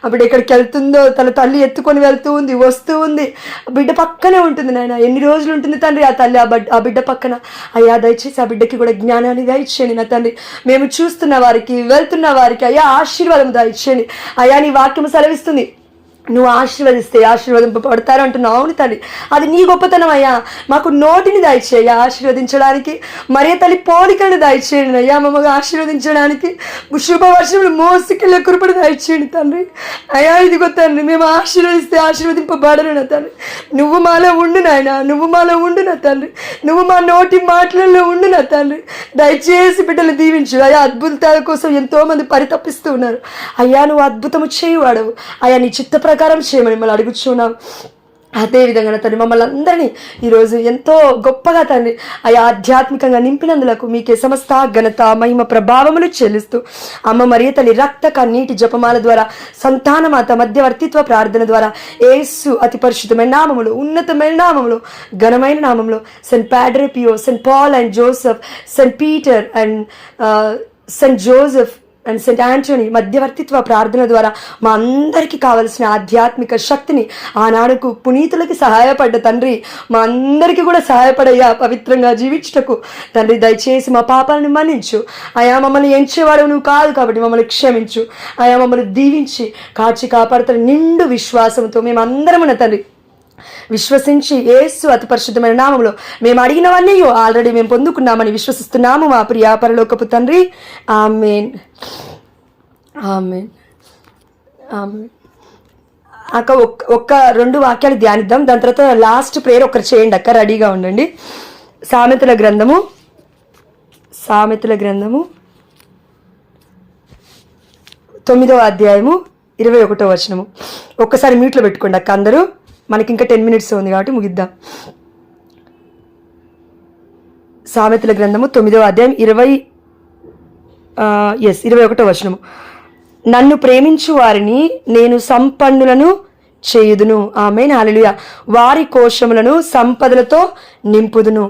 S1: ఆ బిడ్డ ఎక్కడికి వెళ్తుందో తన తల్లి ఎత్తుకొని వెళ్తూ ఉంది, వస్తూ ఉంది. ఆ బిడ్డ పక్కనే ఉంటుంది నాయన. ఎన్ని రోజులు ఉంటుంది తండ్రి ఆ తల్లి ఆ బిడ్డ పక్కన? అయ్యా దయచేసి ఆ బిడ్డకి కూడా జ్ఞానాన్ని దయచేయండి నా తండ్రి. మేము చూస్తున్న వారికి వెళ్తున్న వారికి అయ్యా ఆశీర్వాదం దయచేయండి. అయ్యా నీ వాక్యం సెలవిస్తుంది నువ్వు ఆశీర్వదిస్తే ఆశీర్వదింపబడతారు అంటున్నావు. అవును తండ్రి అది నీ గొప్పతనం అయ్యా. మాకు నోటిని దయచేయ ఆశీర్వదించడానికి, మరియ తల్లి పోలికలను దయచేయండి అయ్యా. మమ్మల్ని ఆశీర్వదించడానికి శుభవర్షములు మోసుకెళ్ళే కృపను దయచేయండి తండ్రి. అయ్యా ఇదిగో తండ్రి మేము ఆశీర్వదిస్తే ఆశీర్వదింపబడను నా తండ్రి. నువ్వు మాలో ఉండు నాయన, నువ్వు మాలో ఉండు నా తండ్రి. నువ్వు మా నోటి మాటలలో ఉండు నా తండ్రి. దయచేసి బిడ్డలు దీవించు అయ్యా. అద్భుతాల కోసం ఎంతోమంది పరితపిస్తూ ఉన్నారు అయ్యా. నువ్వు అద్భుతము చేయువాడవు అయ్యా. నీ చిత్త ప్రకారం చేయమని మిమ్మల్ని అడుగుచున్నాం. అదేవిధంగా తండ్రి మమ్మల్ని అందరినీ ఈరోజు ఎంతో గొప్పగా తండ్రి అయ్యా ఆధ్యాత్మికంగా నింపినందులకు మీకే సమస్త ఘనత మహిమ ప్రభావములు చెల్లిస్తూ అమ్మ మరియ తల్లి రక్త కన్నీటి జపమాల ద్వారా సంతానమాత మధ్యవర్తిత్వ ప్రార్థన ద్వారా యేసు అతి పరిశుద్ధమైన నామములు, ఉన్నతమైన నామములు, ఘనమైన నామములు saint Padre Pio, saint Paul and Joseph, saint Peter and saint Joseph and saint Anthony మధ్యవర్తిత్వ ప్రార్థన ద్వారా మా అందరికీ కావలసిన ఆధ్యాత్మిక శక్తిని ఆనాడుకు పునీతులకి సహాయపడ్డ తండ్రి మా అందరికీ కూడా సహాయపడయ్యా పవిత్రంగా జీవించుటకు తండ్రి. దయచేసి మా పాపాలను మన్నించు అయా. మమ్మల్ని ఎంచేవాడు నువ్వు కాదు కాబట్టి మమ్మల్ని క్షమించు అయా. మమ్మల్ని దీవించి కాచి కాపాడుతున్న నిండు విశ్వాసంతో మేము అందరమున తండ్రి విశ్వసించి యేసు అతి పరిశుద్ధమైన నామములో మేము అడిగినవన్నీ ఆల్రెడీ మేము పొందుకున్నామని విశ్వసిస్తున్నాము మా ప్రియ పరలోకపు తండ్రి. ఆమేన్ ఆమేన్ ఆమేన్. అక్క ఒక్క 2 వాక్యాలు ధ్యానిద్దాం. దాని తర్వాత లాస్ట్ ప్రేయర్ ఒకరు చేయండి అక్క, రెడీగా ఉండండి. సామెతల గ్రంథము 9వ అధ్యాయము 21వ వచనము. ఒక్కసారి మ్యూట్లో పెట్టుకోండి అక్క అందరూ. మనకి ఇంకా 10 minutes ఉంది కాబట్టి ముగిద్దాం. సామెతల గ్రంథము 9వ అధ్యాయం 21వ వచనము. నన్ను ప్రేమించు వారిని నేను సంపన్నులను చేయుదును. ఆమేన్, హల్లెలూయా. వారి కోశములను సంపదలతో నింపుదును.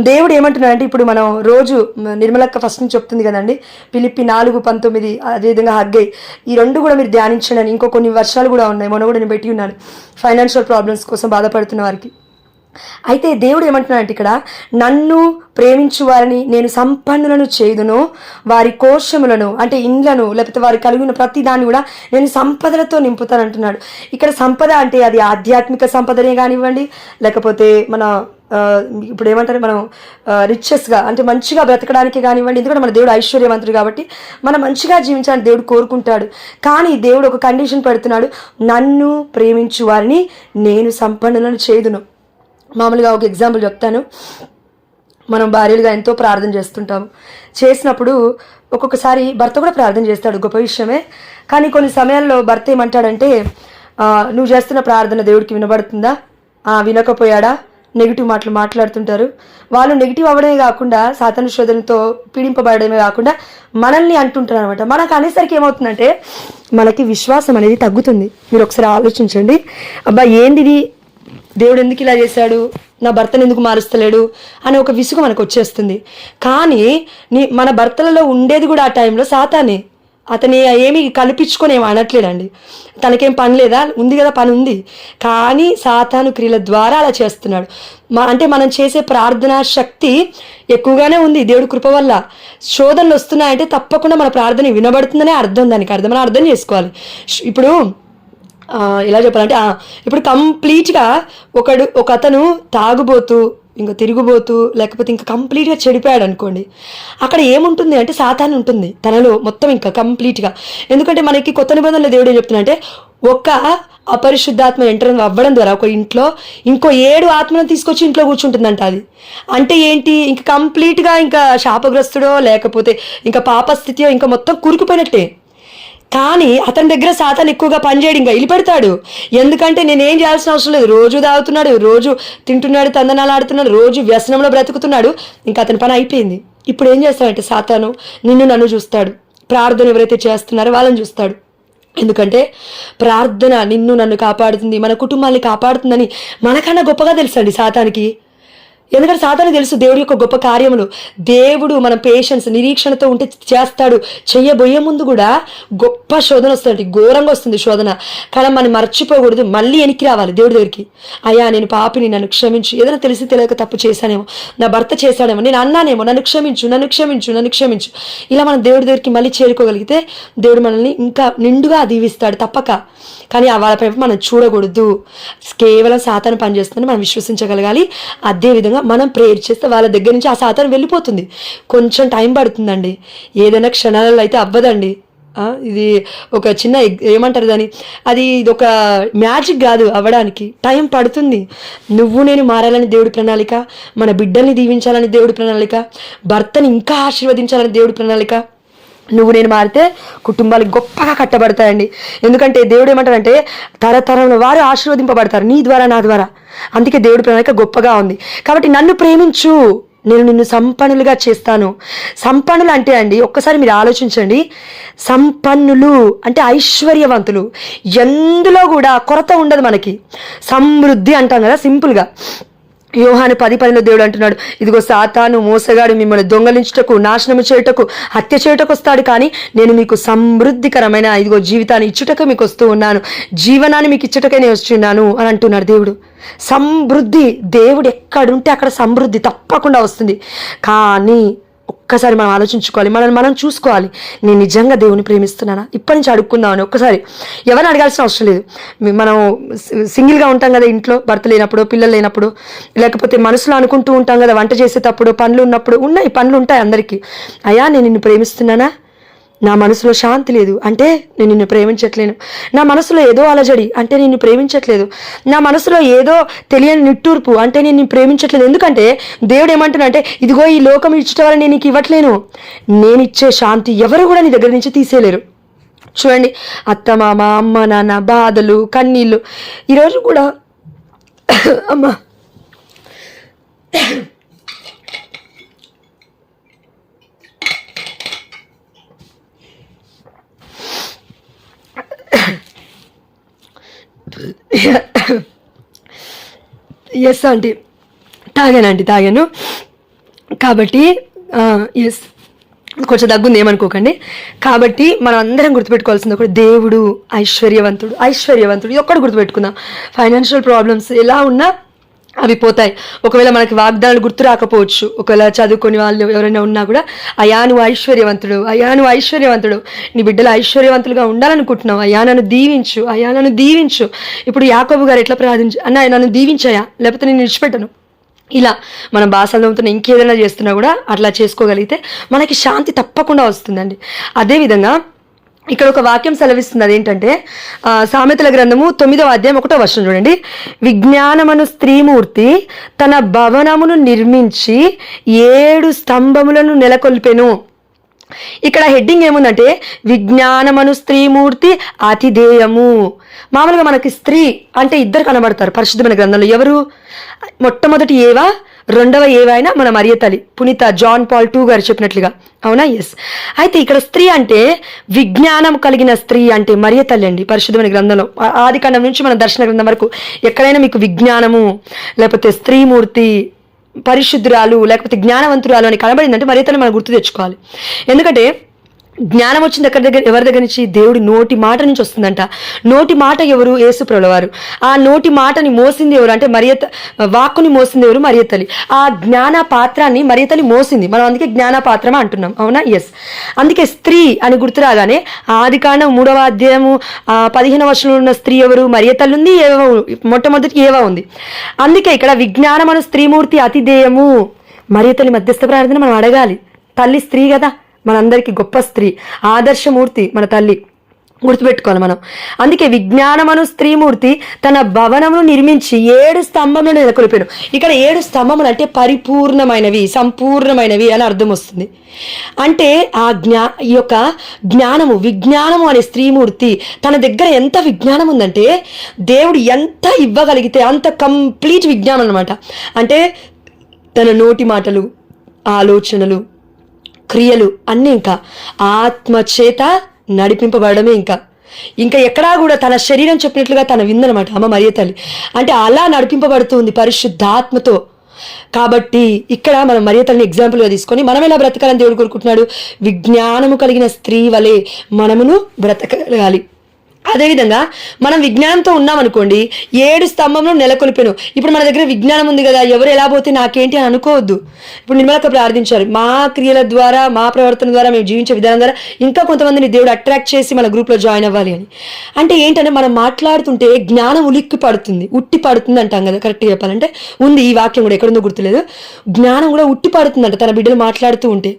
S1: దేవుడు ఏమంటున్నాడంటే, ఇప్పుడు మనం రోజు నిర్మలక్క ఫస్ట్ నుంచి చెప్తుంది కదండి, ఫిలిప్పి 4:19, అదేవిధంగా హగ్గై, ఈ రెండు కూడా మీరు ధ్యానించండి. ఇంకో కొన్ని వర్షాలు కూడా ఉన్నాయి, మొన్న కూడా నేను పెట్టి ఉన్నాను ఫైనాన్షియల్ ప్రాబ్లమ్స్ కోసం బాధపడుతున్న వారికి. అయితే దేవుడు ఏమంటున్నాడంటే ఇక్కడ, నన్ను ప్రేమించు వారిని నేను సంపన్నులను చేయుదును, వారి కోశములను అంటే ఇండ్లను లేకపోతే వారి కలిగిన ప్రతి దాన్ని కూడా నేను సంపదలతో నింపుతాను అంటున్నాడు. ఇక్కడ సంపద అంటే అది ఆధ్యాత్మిక సంపదనే కానివ్వండి, లేకపోతే మన ఇప్పుడు ఏమంటారు మనం రిచెస్గా అంటే మంచిగా బ్రతకడానికి కానివ్వండి. ఎందుకంటే మన దేవుడు ఐశ్వర్యవంతుడు కాబట్టి మనం మంచిగా జీవించాలని దేవుడు కోరుకుంటాడు. కానీ దేవుడు ఒక కండిషన్ పెడుతున్నాడు, నన్ను ప్రేమించు వారిని నేను సంపన్నులను చేయుదును. మామూలుగా ఒక ఎగ్జాంపుల్ చెప్తాను. మనం భార్యలుగా ఎంతో ప్రార్థన చేస్తుంటాము. చేసినప్పుడు ఒక్కొక్కసారి భర్త కూడా ప్రార్థన చేస్తాడు, గొప్ప విషయమే. కానీ కొన్ని సమయాల్లో భర్త ఏమంటాడంటే, నువ్వు చేస్తున్న ప్రార్థన దేవుడికి వినబడుతుందా, వినకపోయాడా, నెగిటివ్ మాటలు మాట్లాడుతుంటారు. వాళ్ళు నెగిటివ్ అవ్వడమే కాకుండా సాతాను శోధనతో పీడింపబడమే కాకుండా మనల్ని అంటుంటారు అనమాట. మనకు అనేసరికి ఏమవుతుందంటే మనకి విశ్వాసం అనేది తగ్గుతుంది. మీరు ఒకసారి ఆలోచించండి, అబ్బా ఏంది దేవుడు ఎందుకు ఇలా చేశాడు, నా భర్తను ఎందుకు మారుస్తలేడు అనే ఒక విసుగు మనకు వచ్చేస్తుంది. కానీ మన భర్తలలో ఉండేది కూడా ఆ టైంలో సాతానే. అతని ఏమి కల్పించుకొని ఏమి అనట్లేడండి. తనకేం పని లేదా, ఉంది కదా, పని ఉంది. కానీ సాతాను క్రియల ద్వారా అలా చేస్తున్నాడు. అంటే మనం చేసే ప్రార్థనా శక్తి ఎక్కువగానే ఉంది దేవుడి కృప వల్ల. శోధనలు వస్తున్నాయంటే తప్పకుండా మన ప్రార్థన వినబడుతుందనే అర్థం, దానికి అర్థం మనం అర్థం చేసుకోవాలి. ఇప్పుడు ఎలా చెప్పాలంటే, ఇప్పుడు కంప్లీట్గా ఒక అతను తాగుబోతూ ఇంకా తిరుగుబోతూ లేకపోతే ఇంకా కంప్లీట్గా చెడిపోయాడు అనుకోండి, అక్కడ ఏముంటుంది అంటే సాతాను ఉంటుంది తనలో మొత్తం ఇంకా కంప్లీట్గా. ఎందుకంటే మనకి కొత్త నిబంధనలో దేవుడు ఏం చెప్తున్నా అంటే, ఒక అపరిశుద్ధాత్మ ఎంటర్ అవ్వడం ద్వారా ఒక ఇంట్లో ఇంకో 7 ఆత్మలను తీసుకొచ్చి ఇంట్లో కూర్చుంటుందంట. అది అంటే ఏంటి, ఇంకా కంప్లీట్గా ఇంకా శాపగ్రస్తుడో లేకపోతే ఇంకా పాపస్థితియో ఇంకా మొత్తం కూరుకుపోయినట్టే. కానీ అతని దగ్గర సాతాను ఎక్కువగా పనిచేయడు, ఇంకా వెళ్ళిపెడతాడు. ఎందుకంటే నేనేం చేయాల్సిన అవసరం లేదు, రోజు తాగుతున్నాడు, రోజు తింటున్నాడు, తందనాలు ఆడుతున్నాడు, రోజు వ్యసనంలో బ్రతుకుతున్నాడు, ఇంకా అతని పని అయిపోయింది. ఇప్పుడు ఏం చేస్తాడంటే సాతాను నన్ను చూస్తాడు, ప్రార్థన ఎవరైతే చేస్తున్నారో వాళ్ళని చూస్తాడు. ఎందుకంటే ప్రార్థన నన్ను కాపాడుతుంది, మన కుటుంబాన్ని కాపాడుతుందని మనకన్నా గొప్పగా తెలుసండి సాతానికి. ఎందుకంటే సాతాను తెలుసు దేవుడి యొక్క గొప్ప కార్యములు. దేవుడు మన పేషెన్స్ నిరీక్షణతో ఉంటే చేస్తాడు. చెయ్యబోయే ముందు కూడా గొప్ప శోధన వస్తుంది, ఘోరంగా వస్తుంది శోధన. కానీ మనం మర్చిపోకూడదు, మళ్ళీ వెనక్కి రావాలి దేవుడి దగ్గరికి. అయ్యా నేను పాపిని, నన్ను క్షమించు, ఏదైనా తెలిసి తెలియక తప్పు చేశానేమో, నా భర్త చేశాడేమో, నేను అన్నానేమో, నన్ను క్షమించు, నన్ను క్షమించు, నన్ను క్షమించు. ఇలా మనం దేవుడి దగ్గరికి మళ్ళీ చేరుకోగలిగితే దేవుడు మనల్ని ఇంకా నిండుగా దీవిస్తాడు తప్పక. కానీ వాళ్ళపై మనం చూడకూడదు, కేవలం సాతాను పనిచేస్తుందని మనం విశ్వసించగలగాలి. అదేవిధంగా మనం ప్రేయర్ చేస్తే వాళ్ళ దగ్గర నుంచి ఆ సాతాను వెళ్ళిపోతుంది. కొంచెం టైం పడుతుందండి, ఏదైనా క్షణాలలో అయితే అవ్వదండి. ఇది ఒక చిన్న ఏమంటారు దాన్ని, ఇది ఒక మ్యాజిక్ కాదు, అవ్వడానికి టైం పడుతుంది. నువ్వు నేను మారాలని దేవుడి ప్రణాళిక, మన బిడ్డల్ని దీవించాలని దేవుడి ప్రణాళిక, భర్తని ఇంకా ఆశీర్వదించాలని దేవుడి ప్రణాళిక. నువ్వు నేను మారితే కుటుంబాలు గొప్పగా కట్టబడతాయండి. ఎందుకంటే దేవుడు ఏమంటారంటే తరతరంలో వారు ఆశీర్వదింపబడతారు నీ ద్వారా, నా ద్వారా. అందుకే దేవుడి ప్రణాళిక గొప్పగా ఉంది. కాబట్టి నన్ను ప్రేమించు, నేను నిన్ను సంపన్నులుగా చేస్తాను. సంపన్నులు అంటే అండి, ఒక్కసారి మీరు ఆలోచించండి, సంపన్నులు అంటే ఐశ్వర్యవంతులు, ఎందులో కూడా కొరత ఉండదు మనకి. సమృద్ధి అంటాం కదా సింపుల్గా. యోహాను 10:10 దేవుడు అంటున్నాడు, ఇదిగో సాతాను మోసగాడు మిమ్మల్ని దొంగలించుటకు, నాశనము చేయుటకు, హత్య చేయుటకు వస్తాడు, కానీ నేను మీకు సమృద్ధికరమైన ఇదిగో జీవితాన్ని ఇచ్చుటకు మీకు వస్తూ ఉన్నాను, జీవనాన్ని మీకు ఇచ్చుటకే నేను వస్తున్నాను అని అంటున్నాడు దేవుడు. సమృద్ధి, దేవుడు ఎక్కడుంటే అక్కడ సమృద్ధి తప్పకుండా వస్తుంది. కానీ ఒక్కసారి మనం ఆలోచించుకోవాలి, మనం చూసుకోవాలి, నేను నిజంగా దేవుని ప్రేమిస్తున్నానా? ఇప్పటి నుంచి అడుక్కుందామని ఒక్కసారి. ఎవరిని అడగాల్సిన అవసరం లేదు. మనం సింగిల్గా ఉంటాం కదా ఇంట్లో, భర్త లేనప్పుడు, పిల్లలు లేనప్పుడు, లేకపోతే మనసులో అనుకుంటూ ఉంటాం కదా వంట చేసేటప్పుడు, పనులు ఉన్నప్పుడు. ఉన్నాయి పనులు ఉంటాయి అందరికీ. అయ్యా నేను నిన్ను ప్రేమిస్తున్నానా? నా మనసులో శాంతి లేదు అంటే నేను నిన్ను ప్రేమించట్లేను. నా మనసులో ఏదో అలజడి అంటే నిన్ను ప్రేమించట్లేదు. నా మనసులో ఏదో తెలియని నిట్టూర్పు అంటే నేను నిన్ను ప్రేమించట్లేదు. ఎందుకంటే దేవుడు ఏమంటున్నాడంటే, ఇదిగో ఈ లోకం ఇచ్చట వల్ల నేను నీకు ఇవ్వట్లేను, నేను ఇచ్చే శాంతి ఎవరు కూడా నీ దగ్గర నుంచి తీసేయలేరు. చూడండి, అత్త మామ, అమ్మ నాన్న, బాధలు, కన్నీళ్ళు. ఈరోజు కూడా అమ్మ ఎస్ ఆంటీ, తాగాను. కాబట్టి ఎస్, కొంచెం దగ్గుంది, ఏమనుకోకండి. కాబట్టి మనం అందరం గుర్తుపెట్టుకోవాల్సింది ఒకటి, దేవుడు ఐశ్వర్యవంతుడు. ఇది ఒక్కటి గుర్తుపెట్టుకుందాం. ఫైనాన్షియల్ ప్రాబ్లమ్స్ ఎలా ఉన్నా అవి పోతాయి. ఒకవేళ మనకి వాగ్దానాలు గుర్తు రాకపోవచ్చు, ఒకవేళ చదువుకొని వాళ్ళు ఎవరైనా ఉన్నా కూడా, అయ్యా నువ్వు ఐశ్వర్యవంతుడు, నీ బిడ్డలు ఐశ్వర్యవంతులుగా ఉండాలనుకుంటున్నావు, అయ్యా నన్ను దీవించు. ఇప్పుడు యాకోబు గారు ఎట్లా ప్రార్థించు, అన్న నన్ను దీవించాయా, లేకపోతే నేను విడిచిపెట్టను. ఇలా మనం భాషలు నమ్ముతున్నా, ఇంకేదైనా చేస్తున్నా కూడా అట్లా చేసుకోగలిగితే మనకి శాంతి తప్పకుండా వస్తుందండి. అదేవిధంగా ఇక్కడ ఒక వాక్యం సెలవిస్తుంది. అదేంటంటే సామెతల గ్రంథము 9వ అధ్యాయం 1వ వచనం చూడండి. విజ్ఞానమను స్త్రీమూర్తి తన భవనమును నిర్మించి 7 స్తంభములను నెలకొల్పెను. ఇక్కడ హెడ్డింగ్ ఏముందంటే విజ్ఞానమను స్త్రీమూర్తి అతిధేయము. మామూలుగా మనకి స్త్రీ అంటే ఇద్దరు కనబడతారు పరిశుద్ధమైన గ్రంథంలో. ఎవరు? మొట్టమొదటి ఏవా, రెండవ ఏవైనా మన మరియ తల్లి, పునీత జాన్ పాల్ II గారు చెప్పినట్లుగా. అవునా? ఎస్. అయితే ఇక్కడ స్త్రీ అంటే విజ్ఞానం కలిగిన స్త్రీ అంటే మరియ తల్లి అండి. పరిశుద్ధమైన గ్రంథంలో ఆది కాండం నుంచి మన దర్శన గ్రంథం వరకు ఎక్కడైనా మీకు విజ్ఞానము లేకపోతే స్త్రీమూర్తి, పరిశుద్ధురాలు లేకపోతే జ్ఞానవంతురాలు అని కనబడిందంటే మరియ తల్లి మనం గుర్తు తెచ్చుకోవాలి. ఎందుకంటే జ్ఞానం వచ్చింది ఎవరి దగ్గర నుంచి? దేవుడి నోటి మాట నుంచి వస్తుందంట. నోటి మాట ఎవరు? యేసుప్రభుల వారు. ఆ నోటి మాటని మోసింది ఎవరు అంటే వాక్కుని మోసింది ఎవరు? మరియ తల్లి. ఆ జ్ఞాన పాత్రాన్ని మరియ తల్లి మోసింది. మనం అందుకే జ్ఞాన పాత్రమా అంటున్నాం. అవునా? ఎస్. అందుకే స్త్రీ అని గుర్తు రాగానే ఆది కాండం 3వ అధ్యాయము 15వ వచనంలో ఉన్న స్త్రీ ఎవరు? మరియ తల్లి ఉంది, మొట్టమొదటి ఏవా ఉంది. అందుకే ఇక్కడ విజ్ఞానమను స్త్రీమూర్తి అతిధేయము. మరియ తల్లి మధ్యస్థ ప్రార్థన మనం అడగాలి. తల్లి స్త్రీ కదా, మనందరికీ గొప్ప స్త్రీ, ఆదర్శమూర్తి మన తల్లి, గుర్తుపెట్టుకోవాలి మనం. అందుకే విజ్ఞానమను స్త్రీమూర్తి తన భవనమును నిర్మించి 7 స్తంభములను నెలకొల్పాను. ఇక్కడ 7 స్తంభములు అంటే పరిపూర్ణమైనవి, సంపూర్ణమైనవి అని అర్థం వస్తుంది. అంటే ఈ యొక్క విజ్ఞానము అనే స్త్రీమూర్తి తన దగ్గర ఎంత విజ్ఞానం ఉందంటే, దేవుడు ఎంత ఇవ్వగలిగితే అంత కంప్లీట్ విజ్ఞానం అనమాట. అంటే తన నోటి మాటలు, ఆలోచనలు, క్రియలు అన్నీ ఇంకా ఆత్మచేత నడిపింపబడమే. ఇంకా ఎక్కడా కూడా తన శరీరం చెప్పినట్లుగా తన విందనమాట అమ్మ మరియ తల్లి. అంటే అలా నడిపింపబడుతుంది పరిశుద్ధాత్మతో. కాబట్టి ఇక్కడ మనం మరియ తల్లిని ఎగ్జాంపుల్గా తీసుకొని మనం ఎలా బ్రతకాలని దేవుడు కోరుకుంటున్నాడు? విజ్ఞానము కలిగిన స్త్రీ వలె మనమును బ్రతకగలగాలి. అదేవిధంగా మనం విజ్ఞానంతో ఉన్నామనుకోండి, 7 స్తంభంలో నెలకొల్పాను. ఇప్పుడు మన దగ్గర విజ్ఞానం ఉంది కదా, ఎవరు ఎలా పోతే నాకేంటి అని అనుకోవద్దు. ఇప్పుడు నిర్మలక్క ప్రార్థించారు, మా క్రియల ద్వారా, మా ప్రవర్తన ద్వారా, మేము జీవించే విధానం ద్వారా ఇంకా కొంతమందిని దేవుడు అట్రాక్ట్ చేసి మన గ్రూప్లో జాయిన్ అవ్వాలి అని. అంటే ఏంటంటే మనం మాట్లాడుతుంటే జ్ఞానం ఉట్టి పడుతుంది అంటాం కదా. కరెక్ట్గా చెప్పాలంటే ఉంది, ఈ వాక్యం కూడా ఎక్కడుందో గుర్తులేదు. జ్ఞానం కూడా ఉట్టి పడుతుందంట తన బిడ్డలు మాట్లాడుతూ ఉంటే.